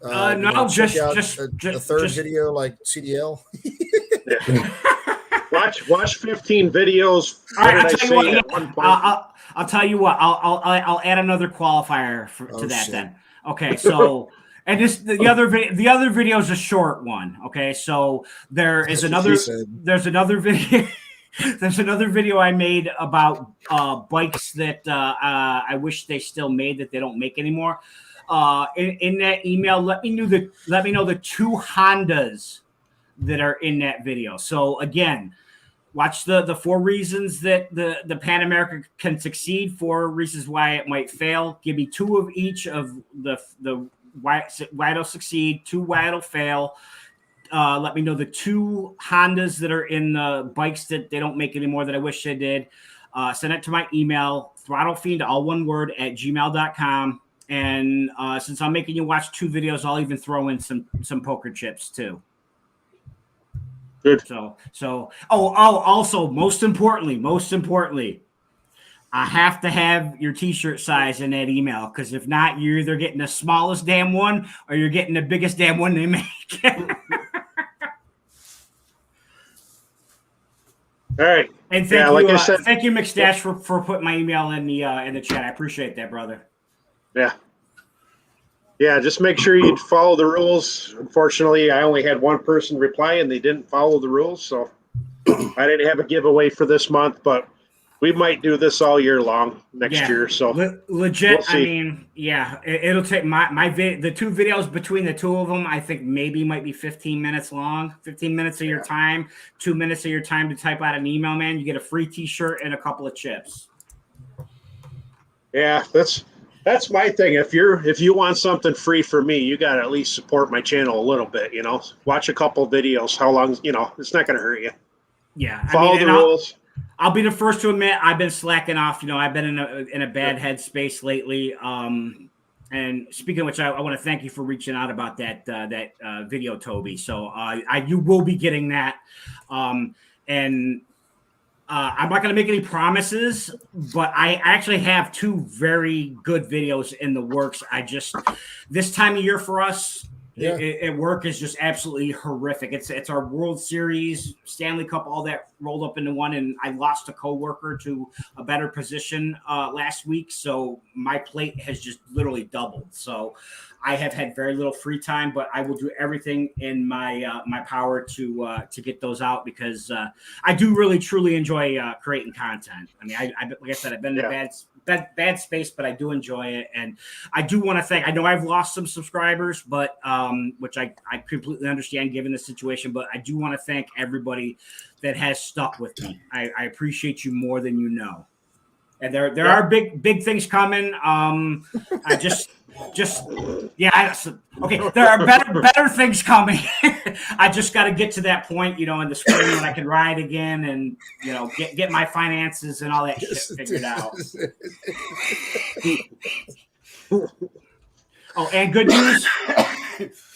no, check just out just a third just, video like CDL? Watch 15 videos. All right, What did I'll I tell you what. say Yeah, at one point? I'll tell you what. I'll add another qualifier to that Shit. then. Okay, so and the other video is a short one. Okay, so there is That's what she another. said. There's another video. There's another video I made about bikes that I wish they still made that they don't make anymore. In that email, let me know the two Hondas that are in that video. So again, watch the 4 reasons that the Pan America can succeed, 4 reasons why it might fail. Give me 2 of each of the why it'll succeed, 2 why it'll fail. Let me know the 2 Hondas that are in the bikes that they don't make anymore that I wish they did. Send it to my email, throttlefiend, all one word, @gmail.com. And since I'm making you watch 2 videos, I'll even throw in some poker chips too. Good. Also, most importantly, I have to have your t-shirt size in that email, because if not, you're either getting the smallest damn one or you're getting the biggest damn one they make. All right. And thank you, McStash, for putting my email in the chat. I appreciate that, brother. Yeah, just make sure you follow the rules. Unfortunately, I only had one person reply, and they didn't follow the rules, so I didn't have a giveaway for this month. But we might do this all year long next year. So legit, we'll see. I mean, yeah, it'll take the 2 videos between the 2 of them. I think maybe might be 15 minutes long. 15 minutes of your time, 2 minutes of your time to type out an email. Man, you get a free T-shirt and a couple of chips. Yeah, that's my thing. If you want something free for me, you got to at least support my channel a little bit. Watch a couple videos. How long? It's not going to hurt you. Yeah, Follow the rules. I'll be the first to admit I've been slacking off. I've been in a bad headspace lately. And speaking of which, I want to thank you for reaching out about that video, Toby. So you will be getting that. And I'm not going to make any promises, but I actually have 2 very good videos in the works. This time of year for us at work is just absolutely horrific. It's our World Series, Stanley Cup, all that rolled up into one, and I lost a coworker to a better position last week, so my plate has just literally doubled. So I have had very little free time, but I will do everything in my my power to get those out, because I do really truly enjoy creating content. I mean, like I said, I've been in a bad space, but I do enjoy it, and I do want to thank. I know I've lost some subscribers, but which I completely understand given the situation. But I do want to thank everybody that has stuck with me. I appreciate you more than you know. And there are big things coming. I just okay. There are better things coming. I just got to get to that point, in the spring when I can ride again, and get my finances and all that shit figured out. Oh, and good news,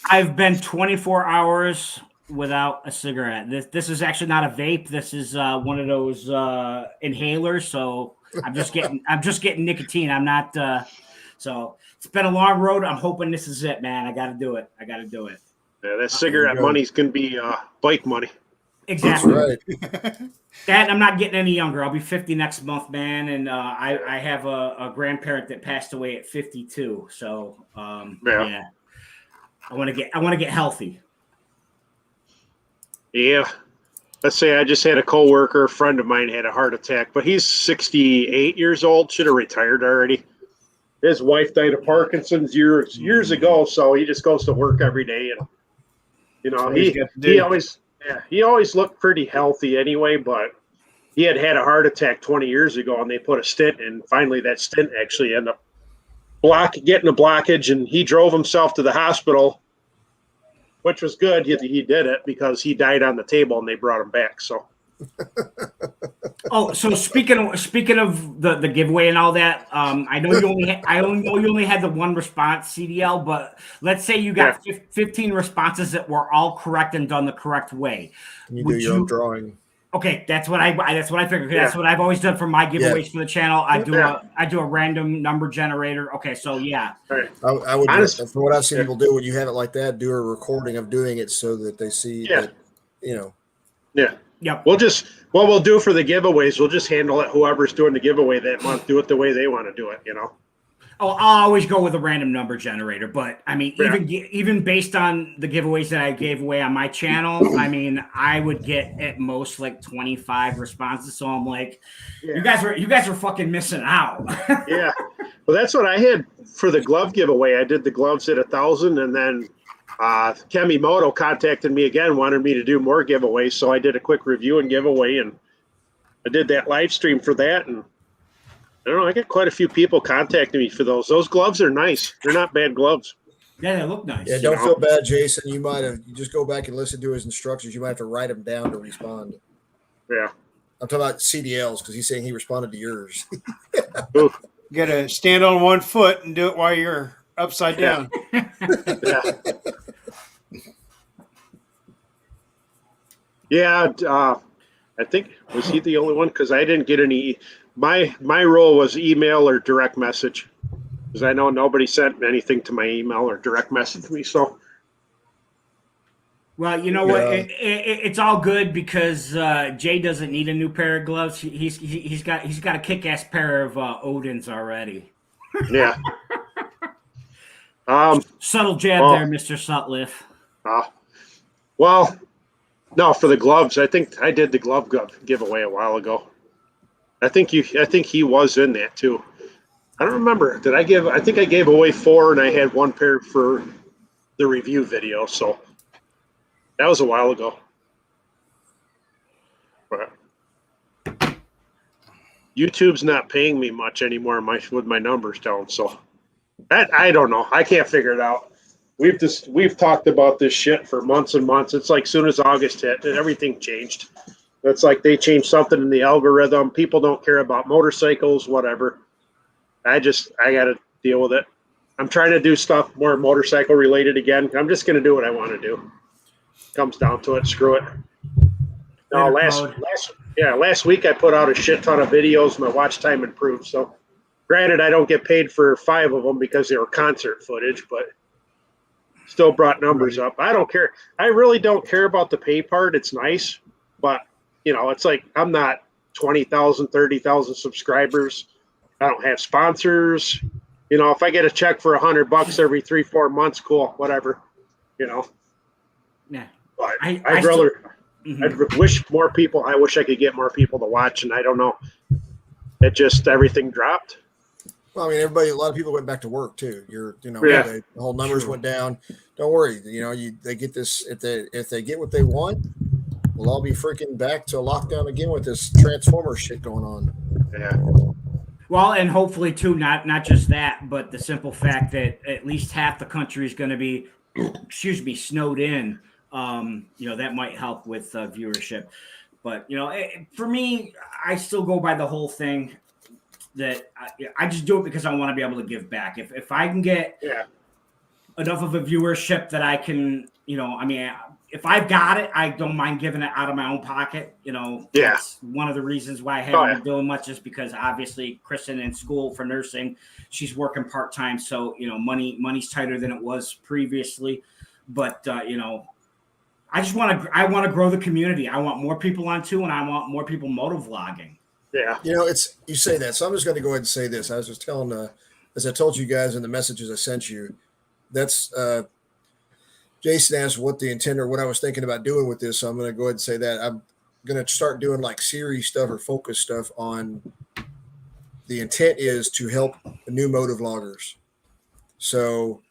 I've been 24 hours without a cigarette. This is actually not a vape. This is one of those inhalers. So I'm just getting nicotine. I'm not. So it's been a long road. I'm hoping this is it, man. I got to do it. Yeah, that cigarette money's gonna be bike money. Exactly. That's right. That I'm not getting any younger. I'll be 50 next month, man, and I have a grandparent that passed away at 52. So yeah, I want to get healthy. Yeah. Let's say I just had a coworker, a friend of mine had a heart attack, but he's 68 years old, should have retired already. His wife died of Parkinson's years ago, so he just goes to work every day, and he always looked pretty healthy anyway, but he had a heart attack 20 years ago, and they put a stent in. Finally, that stent actually ended up getting a blockage, and he drove himself to the hospital, which was good. He did it because he died on the table, and they brought him back. So. Oh, so speaking of the giveaway and all that, I know you only had the one response, CDL, but let's say you got 15 responses that were all correct and done the correct way. You do your own drawing. Okay, that's what I figured. Yeah. That's what I've always done for my giveaways for the channel. I do Yeah. a random number generator. Okay, so yeah. All right. I would, Honest- from what I've seen yeah. people do, when you have it like that, do a recording of doing it so that they see Yeah. that, you know. Yeah. Yep. What we'll do for the giveaways, we'll just handle it. Whoever's doing the giveaway that month, do it the way they want to do it, you know? Oh, I'll always go with a random number generator, but I mean, Yeah. even based on the giveaways that I gave away on my channel, I mean, I would get at most like 25 responses. So I'm like, Yeah. you guys are fucking missing out. Yeah. Well, that's what I had for the glove giveaway. I did the gloves at 1,000, and then Kemi Moto contacted me again, wanted me to do more giveaways. So I did a quick review and giveaway, and I did that live stream for that. And I don't know, I get quite a few people contacting me for those. Those gloves are nice. They're not bad gloves. Yeah, they look nice. Yeah, don't feel bad, Jason. You just go back and listen to his instructions. You might have to write them down to respond. Yeah. I'm talking about CDLs because he's saying he responded to yours. You got to stand on one foot and do it while you're upside down. Yeah. Yeah. I think, was he the only one? Because I didn't get any. My role was email or direct message, because I know nobody sent anything to my email or direct message me. So Well, you know what? It's all good because Jay doesn't need a new pair of gloves. He's got a kick-ass pair of Odin's already. yeah. Subtle jab there, Mr. Sutliff. Well, no, for the gloves, I think I did the glove giveaway a while ago. I think he was in that too. I don't remember. I think I gave away 4 and I had 1 pair for the review video. So that was a while ago. But YouTube's not paying me much anymore with my numbers down. So I don't know. I can't figure it out. We've talked about this shit for months and months. It's like soon as August hit, everything changed. It's like they changed something in the algorithm. People don't care about motorcycles, whatever. I got to deal with it. I'm trying to do stuff more motorcycle related again. I'm just going to do what I want to do. Comes down to it. Screw it. No, last week I put out a shit ton of videos. My watch time improved. So granted, I don't get paid for 5 of them because they were concert footage, but still brought numbers up. I don't care. I really don't care about the pay part. It's nice, but you know, it's like I'm not 20,000, 30,000 subscribers. I don't have sponsors. You know, if I get a check for $100 every 3-4 months, cool, whatever. You know. Yeah. But I'd wish more people. I wish I could get more people to watch, and I don't know. It just everything dropped. Well, I mean, a lot of people went back to work too. Yeah. The whole numbers went down. Don't worry. You know, they get this if they get what they want. We'll all be freaking back to lockdown again with this Transformer shit going on. Yeah. Well, and hopefully too, not just that, but the simple fact that at least half the country is going to be, snowed in. You know, that might help with viewership. But you know, for me, I still go by the whole thing that I just do it because I want to be able to give back. If I can get enough of a viewership that I can, you know, I mean, if I've got it, I don't mind giving it out of my own pocket. You know, that's one of the reasons why I haven't been doing much is because obviously Kristen in school for nursing, she's working part-time. So, you know, money's tighter than it was previously. But, you know, I want to grow the community. I want more people on too, and I want more people motovlogging. Yeah. You know, you say that. So I'm just going to go ahead and say this. I was just telling, as I told you guys in the messages I sent you, that's, Jason asked what the intent or what I was thinking about doing with this. So I'm going to go ahead and say that I'm going to start doing like series stuff or focus stuff on the intent is to help new motovloggers. So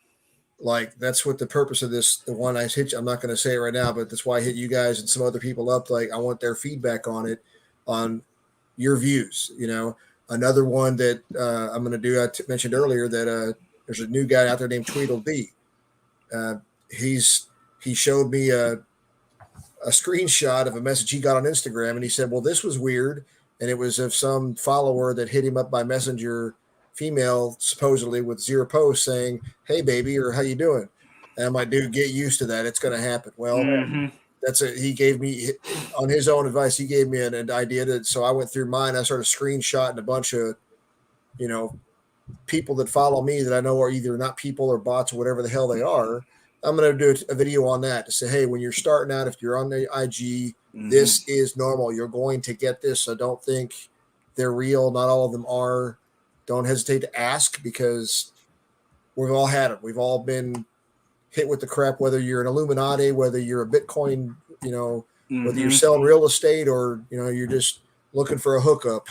like, that's what the purpose of this, the one I hit, I'm not going to say it right now, but that's why I hit you guys and some other people up. Like I want their feedback on it, on your views, you know. Another one that I'm going to do, I mentioned earlier that there's a new guy out there named Tweedledee. He showed me a screenshot of a message he got on Instagram, and he said, well, this was weird. And it was of some follower that hit him up by messenger, female, supposedly with 0 posts saying, hey baby, or how you doing? And I'm like, dude, get used to that. It's going to happen. Well, he gave me on his own advice. He gave me an idea so I went through mine. I started screenshotting a bunch of, people that follow me that I know are either not people or bots or whatever the hell they are. I'm going to do a video on that to say, hey, when you're starting out, if you're on the IG, this is normal. You're going to get this. So don't think they're real. Not all of them are. Don't hesitate to ask, because we've all had them. We've all been hit with the crap, whether you're an Illuminati, whether you're a Bitcoin, whether you're selling real estate or, you're just looking for a hookup.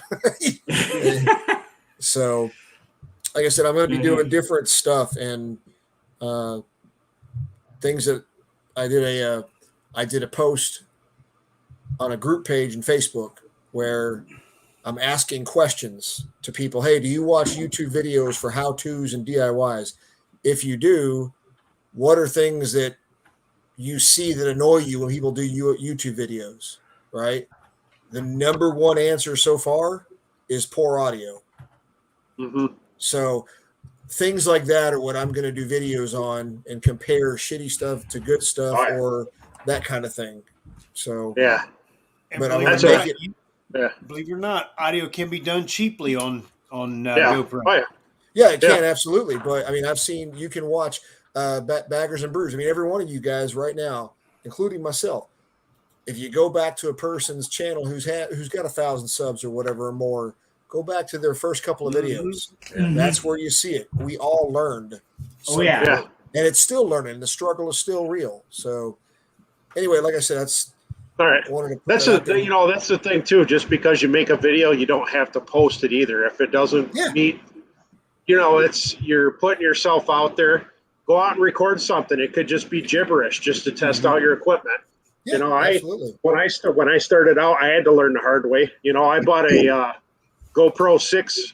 So, like I said, I'm going to be doing different stuff and things that I did a post on a group page in Facebook where I'm asking questions to people. Hey, do you watch YouTube videos for how-tos and DIYs? If you do, what are things that you see that annoy you when people do YouTube videos, right? The number one answer so far is poor audio. So things like that are what I'm going to do videos on and compare shitty stuff to good stuff or that kind of thing. So, yeah. But I'm going to make it. Yeah. Believe it or not, audio can be done cheaply on GoPro. Oh, yeah. Yeah, it can, absolutely. But I mean, you can watch Baggers and Brews. I mean, every one of you guys right now, including myself, if you go back to a person's channel who's got 1,000 subs or whatever or more, go back to their first couple of videos. That's where you see it. We all learned. So, yeah. And it's still learning. The struggle is still real. So anyway, like I said, that's all right. That's the thing too. Just because you make a video, you don't have to post it either. If it doesn't meet, you're putting yourself out there. Go out and record something. It could just be gibberish just to test out your equipment. Yeah, absolutely. When I started out, I had to learn the hard way. I bought a GoPro 6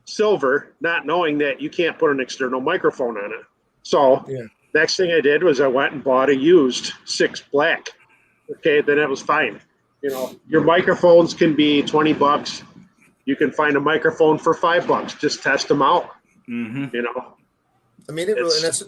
Silver, not knowing that you can't put an external microphone on it. So next thing I did was I went and bought a used 6 Black. Okay, then it was fine. Your microphones can be $20. You can find a microphone for $5. Just test them out. I mean, and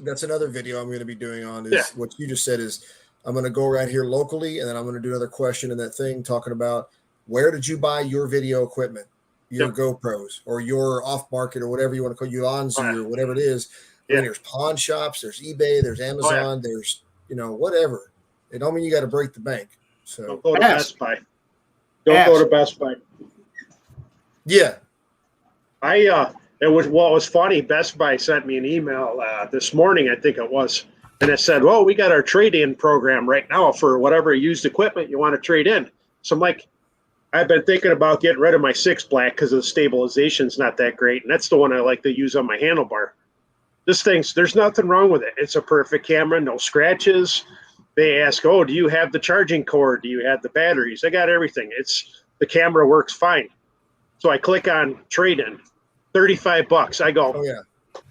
that's another video I'm going to be doing on is what you just said is I'm going to go right here locally, and then I'm going to do another question in that thing talking about where did you buy your video equipment, your GoPros or your off market or whatever you want to call your Lonzi or whatever it is. I mean, there's pawn shops, there's eBay, there's Amazon, there's whatever. It don't mean you got to break the bank. So don't go to Best Buy. Don't go to Best Buy. Yeah. What was funny, Best Buy sent me an email this morning, I think it was, and it said, well, we got our trade-in program right now for whatever used equipment you want to trade in. So I'm like, I've been thinking about getting rid of my 6 Black because the stabilization's not that great, and that's the one I like to use on my handlebar. There's nothing wrong with it. It's a perfect camera, no scratches. They ask, do you have the charging cord? Do you have the batteries? I got everything. The camera works fine. So I click on trade-in, $35. I go,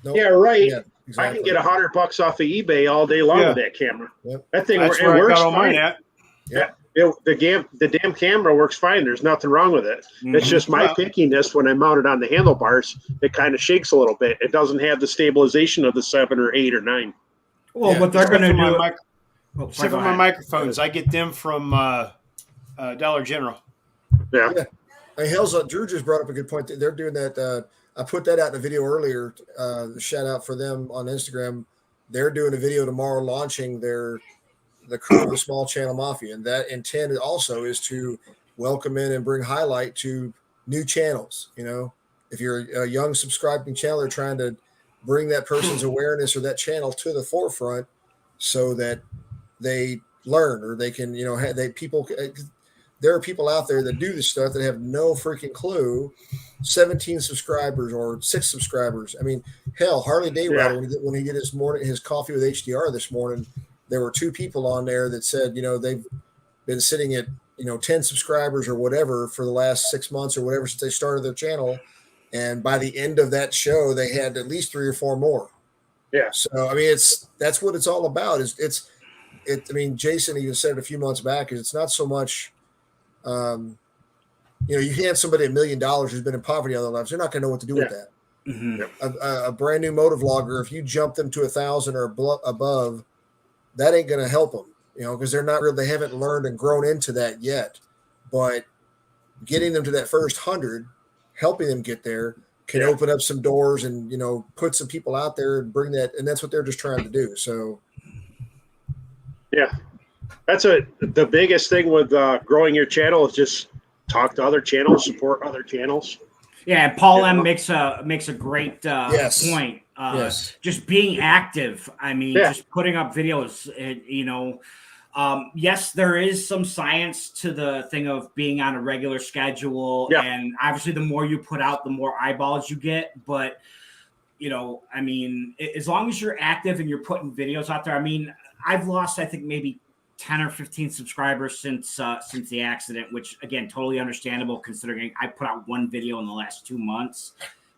yeah, right. Yeah, exactly. I can get $100 off of eBay all day long with that camera. Yep. That thing works fine. The damn camera works fine. There's nothing wrong with it. It's just my pickiness when I mount it on the handlebars. It kind of shakes a little bit. It doesn't have the stabilization of the 7 or 8 or 9. Well, what they're going to do. Except for my microphones, I get them from Dollar General. Yeah. Hey, Drew just brought up a good point. They're doing that. I put that out in a video earlier. Shout out for them on Instagram. They're doing a video tomorrow launching the crew of the Small Channel Mafia. And that intent also is to welcome in and bring highlight to new channels. If you're a young subscribing channel, they're trying to bring that person's awareness or that channel to the forefront so that they learn or they can, there are people out there that do this stuff that have no freaking clue. 17 subscribers or 6 subscribers. I mean, hell, Harley Daywriter, when he did his coffee with HDR this morning, there were 2 people on there that said, they've been sitting at, 10 subscribers or whatever for the last 6 months or whatever since they started their channel. And by the end of that show, they had at least 3 or 4 more. Yeah. So, I mean, that's what it's all about I mean, Jason even said it a few months back, is it's not so much, you hand somebody $1 million who's been in poverty all their lives, they're not going to know what to do with that. A brand new motovlogger, if you jump them to 1,000 or above, that ain't going to help them. because they're not really, they haven't learned and grown into that yet. But getting them to that first 100, helping them get there, can open up some doors and, put some people out there and bring that. And that's what they're just trying to do. So, yeah, that's the biggest thing with growing your channel is just talk to other channels, support other channels. Yeah, and Paul M makes a great point. Yes. Just being active. I mean, just putting up videos. Yes, there is some science to the thing of being on a regular schedule, and obviously, the more you put out, the more eyeballs you get. But I mean, as long as you're active and you're putting videos out there, I mean, I've lost, I think, maybe 10 or 15 subscribers since the accident, which again, totally understandable considering I put out one video in the last 2 months.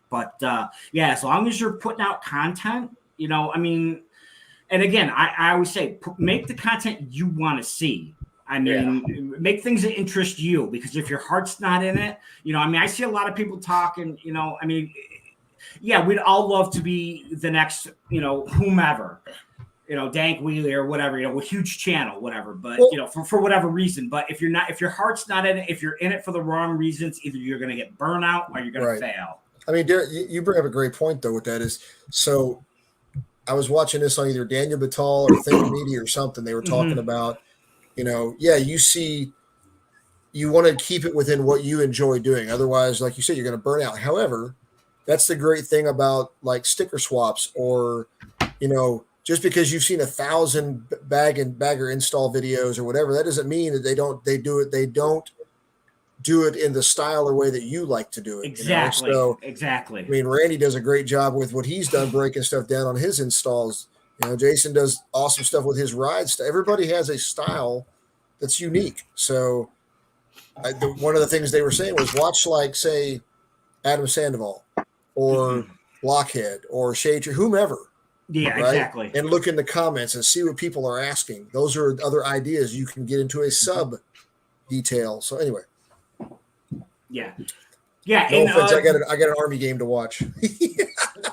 But as long as you're putting out content, I mean, and again, I always say, make the content you want to see. I mean, make things that interest you, because if your heart's not in it, I mean, I see a lot of people talking, I mean, we'd all love to be the next, whomever. Dank Wheelie or whatever, a huge channel, whatever. But for whatever reason, but if your heart's not in it, if you're in it for the wrong reasons, either you're going to get burnout or you're going to fail. I mean, Derek, you bring up a great point though. With that is, so I was watching this on either Daniel Battal or Think Media or something. They were talking about, you want to keep it within what you enjoy doing. Otherwise, like you said, you're going to burn out. However, that's the great thing about like sticker swaps or, just because you've seen 1,000 bagger install videos or whatever, that doesn't mean that they don't do it in the style or way that you like to do it. Exactly. So, exactly. I mean, Randy does a great job with what he's done, breaking stuff down on his installs. Jason does awesome stuff with his rides. Everybody has a style that's unique. So one of the things they were saying was watch, like, say, Adam Sandoval or Blockhead or Shade Tree, whomever. Yeah, right? Exactly. And look in the comments and see what people are asking. Those are other ideas you can get into a sub detail. So anyway. Yeah. No offense, I got an Army game to watch.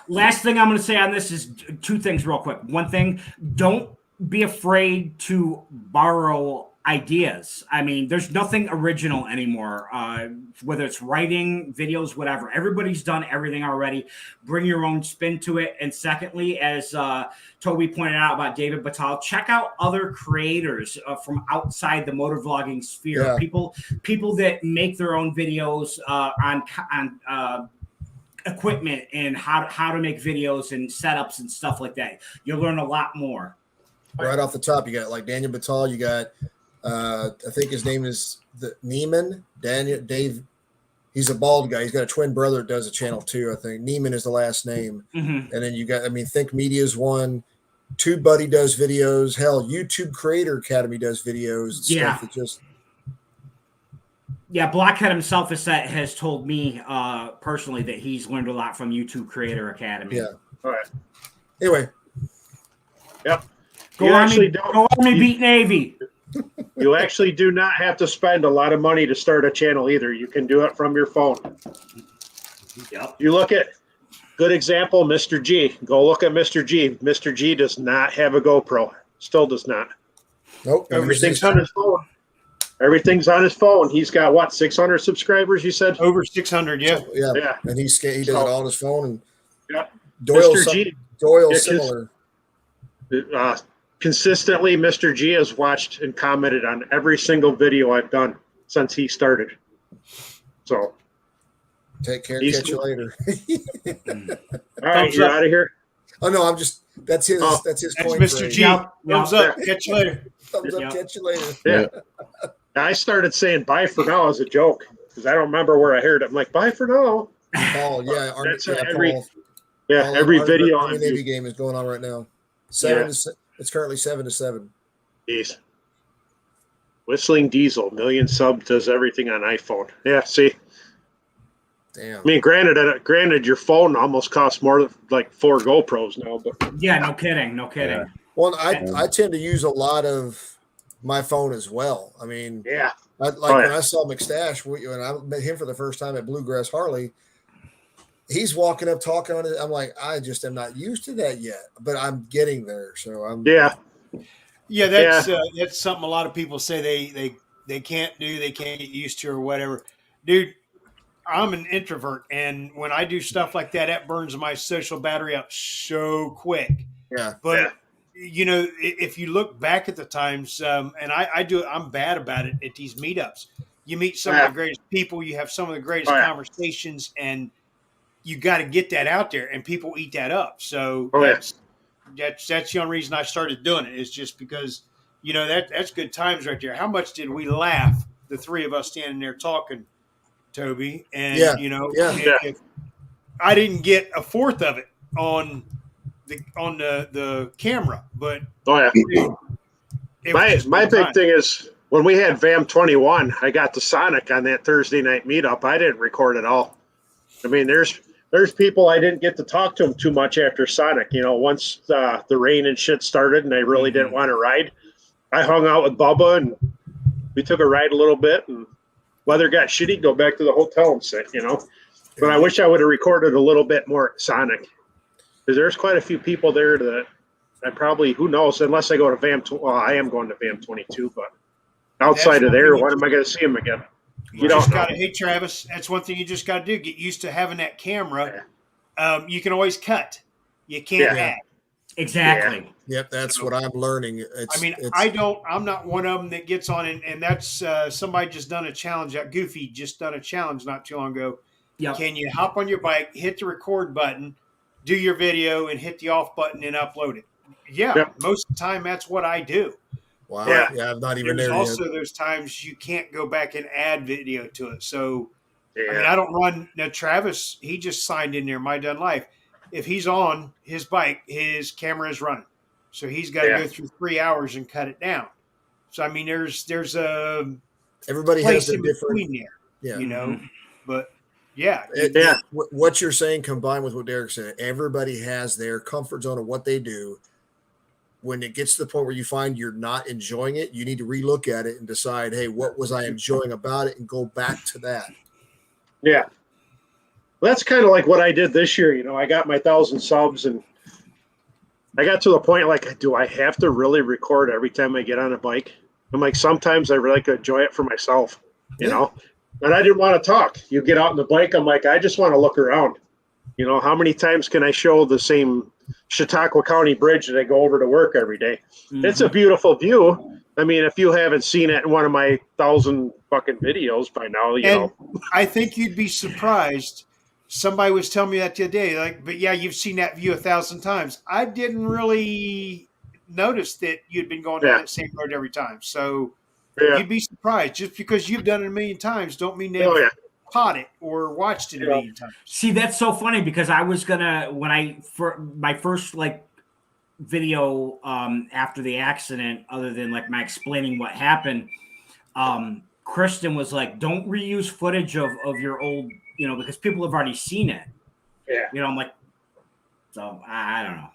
Last thing I'm going to say on this is two things real quick. One thing, don't be afraid to borrow ideas. I mean, there's nothing original anymore, whether it's writing, videos, whatever. Everybody's done everything already. Bring your own spin to it. And secondly, as Toby pointed out about David Battal, check out other creators from outside the motor vlogging sphere. Yeah. People that make their own videos on equipment and how to make videos and setups and stuff like that. You'll learn a lot more. Right off the top, you got like Daniel Battal, you got I think his name is Neiman. Dave. He's a bald guy. He's got a twin brother that does a channel too. I think Neiman is the last name. And then you got, Think Media's one. TubeBuddy does videos. Hell, YouTube Creator Academy does videos. And stuff that just. Yeah, Blockhead himself has told me personally that he's learned a lot from YouTube Creator Academy. Yeah. All right. Anyway. Yep. Go Army, beat Navy. You actually do not have to spend a lot of money to start a channel either. You can do it from your phone. Yep. You look at, good example, Mr. G. Go look at Mr. G. Mr. G does not have a GoPro. Still does not. Nope. Everything's on his phone. Everything's on his phone. He's got what, 600 subscribers, you said? Over 600, yeah. Yeah. And he does it all on his phone. And Mr. G. Doyle's similar. Consistently, Mr. G has watched and commented on every single video I've done since he started. So, take care. Catch you later. All right, you're out of here. Oh no, I'm just. That's his. That's That's coin Mr. phrase. G. Thumbs up. Catch you later. Thumbs up. Catch you later. Yeah. I started saying bye for now as a joke because I don't remember where I heard it. I'm like, bye for now. Paul, That's every video Army Navy game is going on right now. It's currently 7-7. Jeez. Whistling Diesel, million sub, does everything on iPhone. Yeah, see. Damn. I mean, granted, your phone almost costs more than like 4 GoPros now, but yeah, no kidding. Yeah. Well, I tend to use a lot of my phone as well. I mean, yeah. when I saw McStash, when I met him for the first time at Bluegrass Harley, he's walking up talking on it. I'm like, I just am not used to that yet, but I'm getting there. So I'm. Yeah, Yeah, that's something a lot of people say they can't do, they can't get used to or whatever. Dude, I'm an introvert, and when I do stuff like that, that burns my social battery up so quick. Yeah. But you know, if you look back at the times, and I do it, I'm bad about it at these meetups. You meet some of the greatest people, you have some of the greatest conversations, and you got to get that out there, and people eat that up. So that's the only reason I started doing it, is just because, you know, that's good times right there. How much did we laugh, the three of us standing there talking, Toby? And you know, if I didn't get a fourth of it on the camera, but dude, my big thing is when we had VAM 21, I got to Sonic on that Thursday night meetup. I didn't record at all. I mean, there's people I didn't get to talk to them too much after Sonic. You know, once the rain and shit started, and I really didn't want to ride, I hung out with Bubba and we took a ride a little bit. And weather got shitty, go back to the hotel and sit. You know, but I wish I would have recorded a little bit more at Sonic, because there's quite a few people there that I probably, who knows, unless I go to VAM. Well, I am going to VAM 22, but outside of there, when am I going to see him again? You just got to, hey, Travis, that's one thing you just got to do. Get used to having that camera. You can always cut. You can't add. Exactly. Yep, that's what I'm learning. I'm not one of them that gets on, and that's somebody just done a challenge. Goofy just done a challenge not too long ago. Yep. Can you hop on your bike, hit the record button, do your video, and hit the off button and upload it? Yeah, most of the time that's what I do. Wow. Yeah, I'm not even there yet. Also, there's times you can't go back and add video to it. So, I mean, I don't run. Now, Travis, he just signed in there, My Done Life. If he's on his bike, his camera is running. So he's got to go through 3 hours and cut it down. So, I mean, there's a everybody place has a in different, between there, you know, Mm-hmm. but what you're saying combined with what Derek said, everybody has their comfort zone of what they do. When it gets to the point where you find you're not enjoying it, you need to relook at it and decide, hey, what was I enjoying about it, and go back to that. Yeah. Well, that's kind of like what I did this year. You know, I got my 1,000 subs, and I got to the point like, do I have to really record every time I get on a bike? I'm like, sometimes I really could enjoy it for myself, you know? And I didn't want to talk. You get out on the bike, I'm like, I just want to look around. You know, how many times can I show the same Chautauqua County Bridge that I go over to work every day? Mm-hmm. It's a beautiful view. I mean, if you haven't seen it in one of my 1,000 fucking videos by now, you know. I think you'd be surprised. Somebody was telling me that the other day, like, but yeah, you've seen that view 1,000 times. I didn't really notice that you'd been going down that same road every time. So you'd be surprised. Just because you've done it a million times don't mean they've caught it or watched it a million times. See, that's so funny, because I was gonna, for my first like video after the accident, other than like my explaining what happened, Kristen was like, don't reuse footage of your old, you know, because people have already seen it. Yeah. You know, I'm like, so I don't know.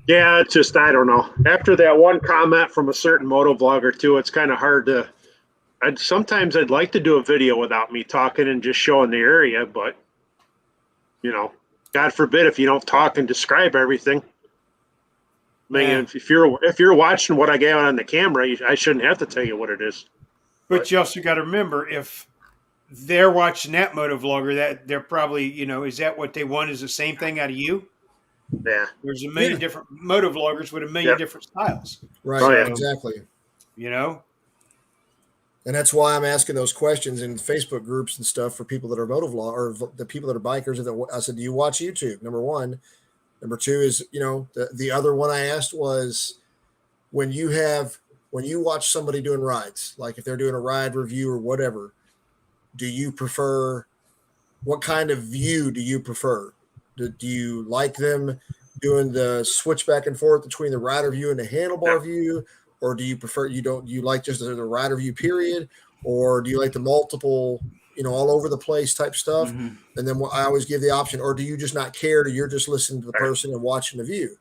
Yeah, it's just, I don't know. After that one comment from a certain moto vlogger too, it's kind of hard to, sometimes I'd like to do a video without me talking and just showing the area, but you know, God forbid if you don't talk and describe everything. I mean, if you're watching what I got on the camera, I shouldn't have to tell you what it is. But you also got to remember, if they're watching that moto vlogger, that they're probably, you know, is that what they want? Is the same thing out of you? Yeah. There's a million different moto vloggers with a million different styles. Right. So, exactly. You know. And that's why I'm asking those questions in Facebook groups and stuff for people that are motovlog, or the people that are bikers. I said, do you watch YouTube? Number one. Number two is, you know, the other one I asked was, when you watch somebody doing rides, like if they're doing a ride review or whatever, do you prefer, what kind of view do you prefer? Do you like them doing the switch back and forth between the rider view and the handlebar view? Or do you prefer, you like just the rider view period? Or do you like the multiple, you know, all over the place type stuff? Mm-hmm. And then I always give the option, or do you just not care? You're just listening to the person and watching the view.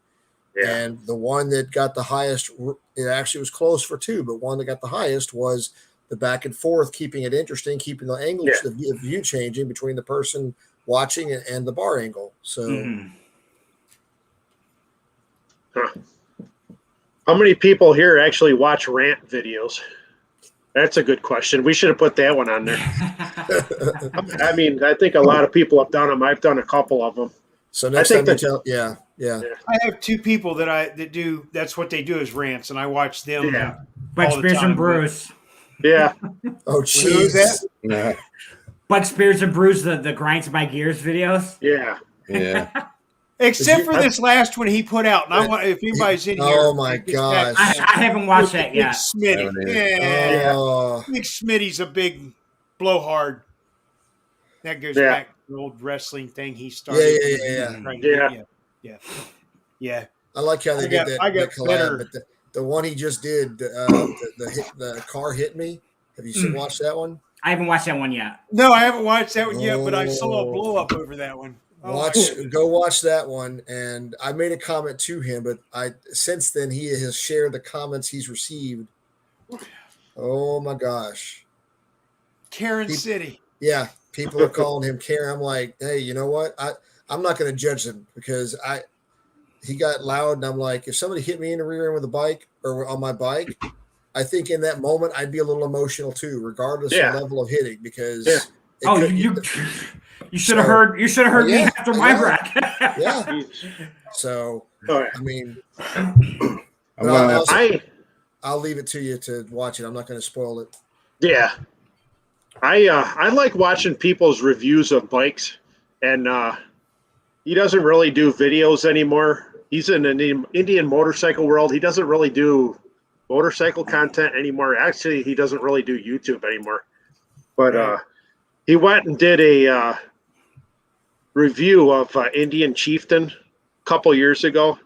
Yeah. And the one that got the highest, it actually was close for two, but one that got the highest was the back and forth, keeping it interesting, keeping the angles, the view changing between the person watching and the bar angle. So. Mm-hmm. Huh. How many people here actually watch rant videos? That's a good question. We should have put that one on there. I mean, I think a lot of people have done them. I've done a couple of them. So next think time you that- tell, yeah. I have two people that do. That's what they do is rants, and I watch them. Yeah. Bud all the Spears and time. Bruce. Yeah. Oh, Who's jeez. that? Yeah. Bud Spears and Bruce, the Grinds My Gears videos. Yeah. Yeah. Except for this last one he put out, and I want if anybody's in here. Oh, my it's got- gosh. I haven't watched that Big yet. Smitty, Haven't either. yeah. Oh, Big Smitty's a big blowhard. That goes Yeah. back to the old wrestling thing he started. Yeah. Trying to Yeah. yeah. I like how they did that. I got that collab, better. but the one he just did, the car hit me. Have you seen watched that one? I haven't watched that one yet. No, I haven't watched that one yet, but I saw a Oh. blow up over that one. Oh, my Go watch that one. And I made a comment to him, but since then he has shared the comments he's received. Oh my gosh. Karen City. Yeah, people are calling him Karen. I'm like, hey, you know what? I'm not going to judge him because he got loud, and I'm like, if somebody hit me in the rear end with a bike or on my bike, I think in that moment I'd be a little emotional too, regardless Yeah. of the level of hitting, because Yeah. You should have heard. You should have heard me Yeah, after my yeah. wreck. yeah. So All right. I mean, I'm gonna- I'll leave it to you to watch it. I'm not going to spoil it. Yeah. I like watching people's reviews of bikes, and he doesn't really do videos anymore. He's in an Indian motorcycle world. He doesn't really do motorcycle content anymore. Actually, he doesn't really do YouTube anymore. But he went and did a review of Indian Chieftain a couple years ago,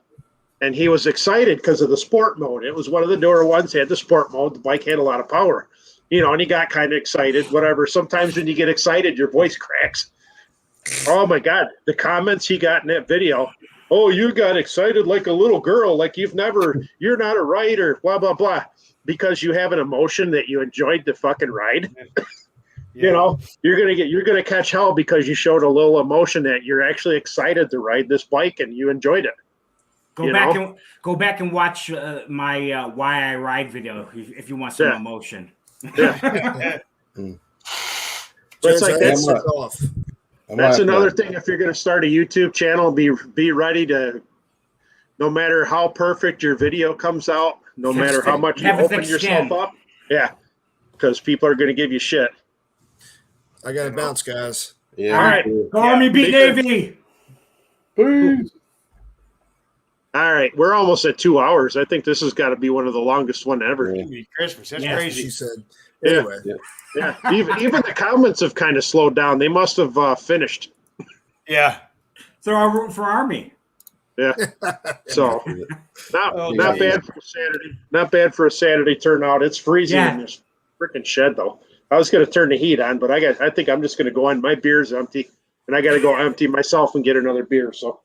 and he was excited because of the sport mode. It was one of the newer ones. Had the sport mode. The bike had a lot of power, and he got kind of excited. Whatever. Sometimes when you get excited, your voice cracks. Oh my God, the comments he got in that video. Oh, you got excited like a little girl, like you're not a rider, blah, blah, blah. Because you have an emotion that you enjoyed the fucking ride. Yeah. You're gonna catch hell because you showed a little emotion that you're actually excited to ride this bike and you enjoyed it. Go back and watch my Why I Ride video if you want some emotion. Yeah. James, It's like I that's have to take off. That's another thing. If you're going to start a YouTube channel, be ready to, no matter how perfect your video comes out, no matter how much you open yourself up, because people are going to give you shit. I got to bounce, guys. Yeah. All right. Go Army, beat Take Navy. All right, we're almost at 2 hours. I think this has got to be one of the longest one ever. Yeah. Christmas. That's Yeah. crazy. She said. Yeah. Anyway, Yeah, even the comments have kind of slowed down. They must have finished. Yeah. Throw our room for Army. Yeah. So not yeah. bad for a Saturday. Not bad for a Saturday turnout. It's freezing in this freaking shed though. I was going to turn the heat on, but I think I'm just going to go on. My beer's empty, and I got to go empty myself and get another beer. So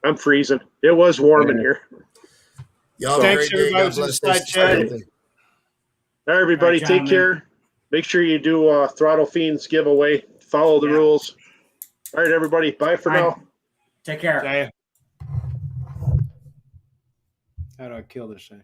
I'm freezing. It was warm in here. y'all have a Thanks, great day. everybody. God bless. Side Stay chat. healthy. All right, everybody, All right, take gentlemen. care. Make sure you do Throttle Fiends giveaway. Follow the rules. All right, everybody. Bye for All right. now. Take care. Yeah. How do I kill this thing?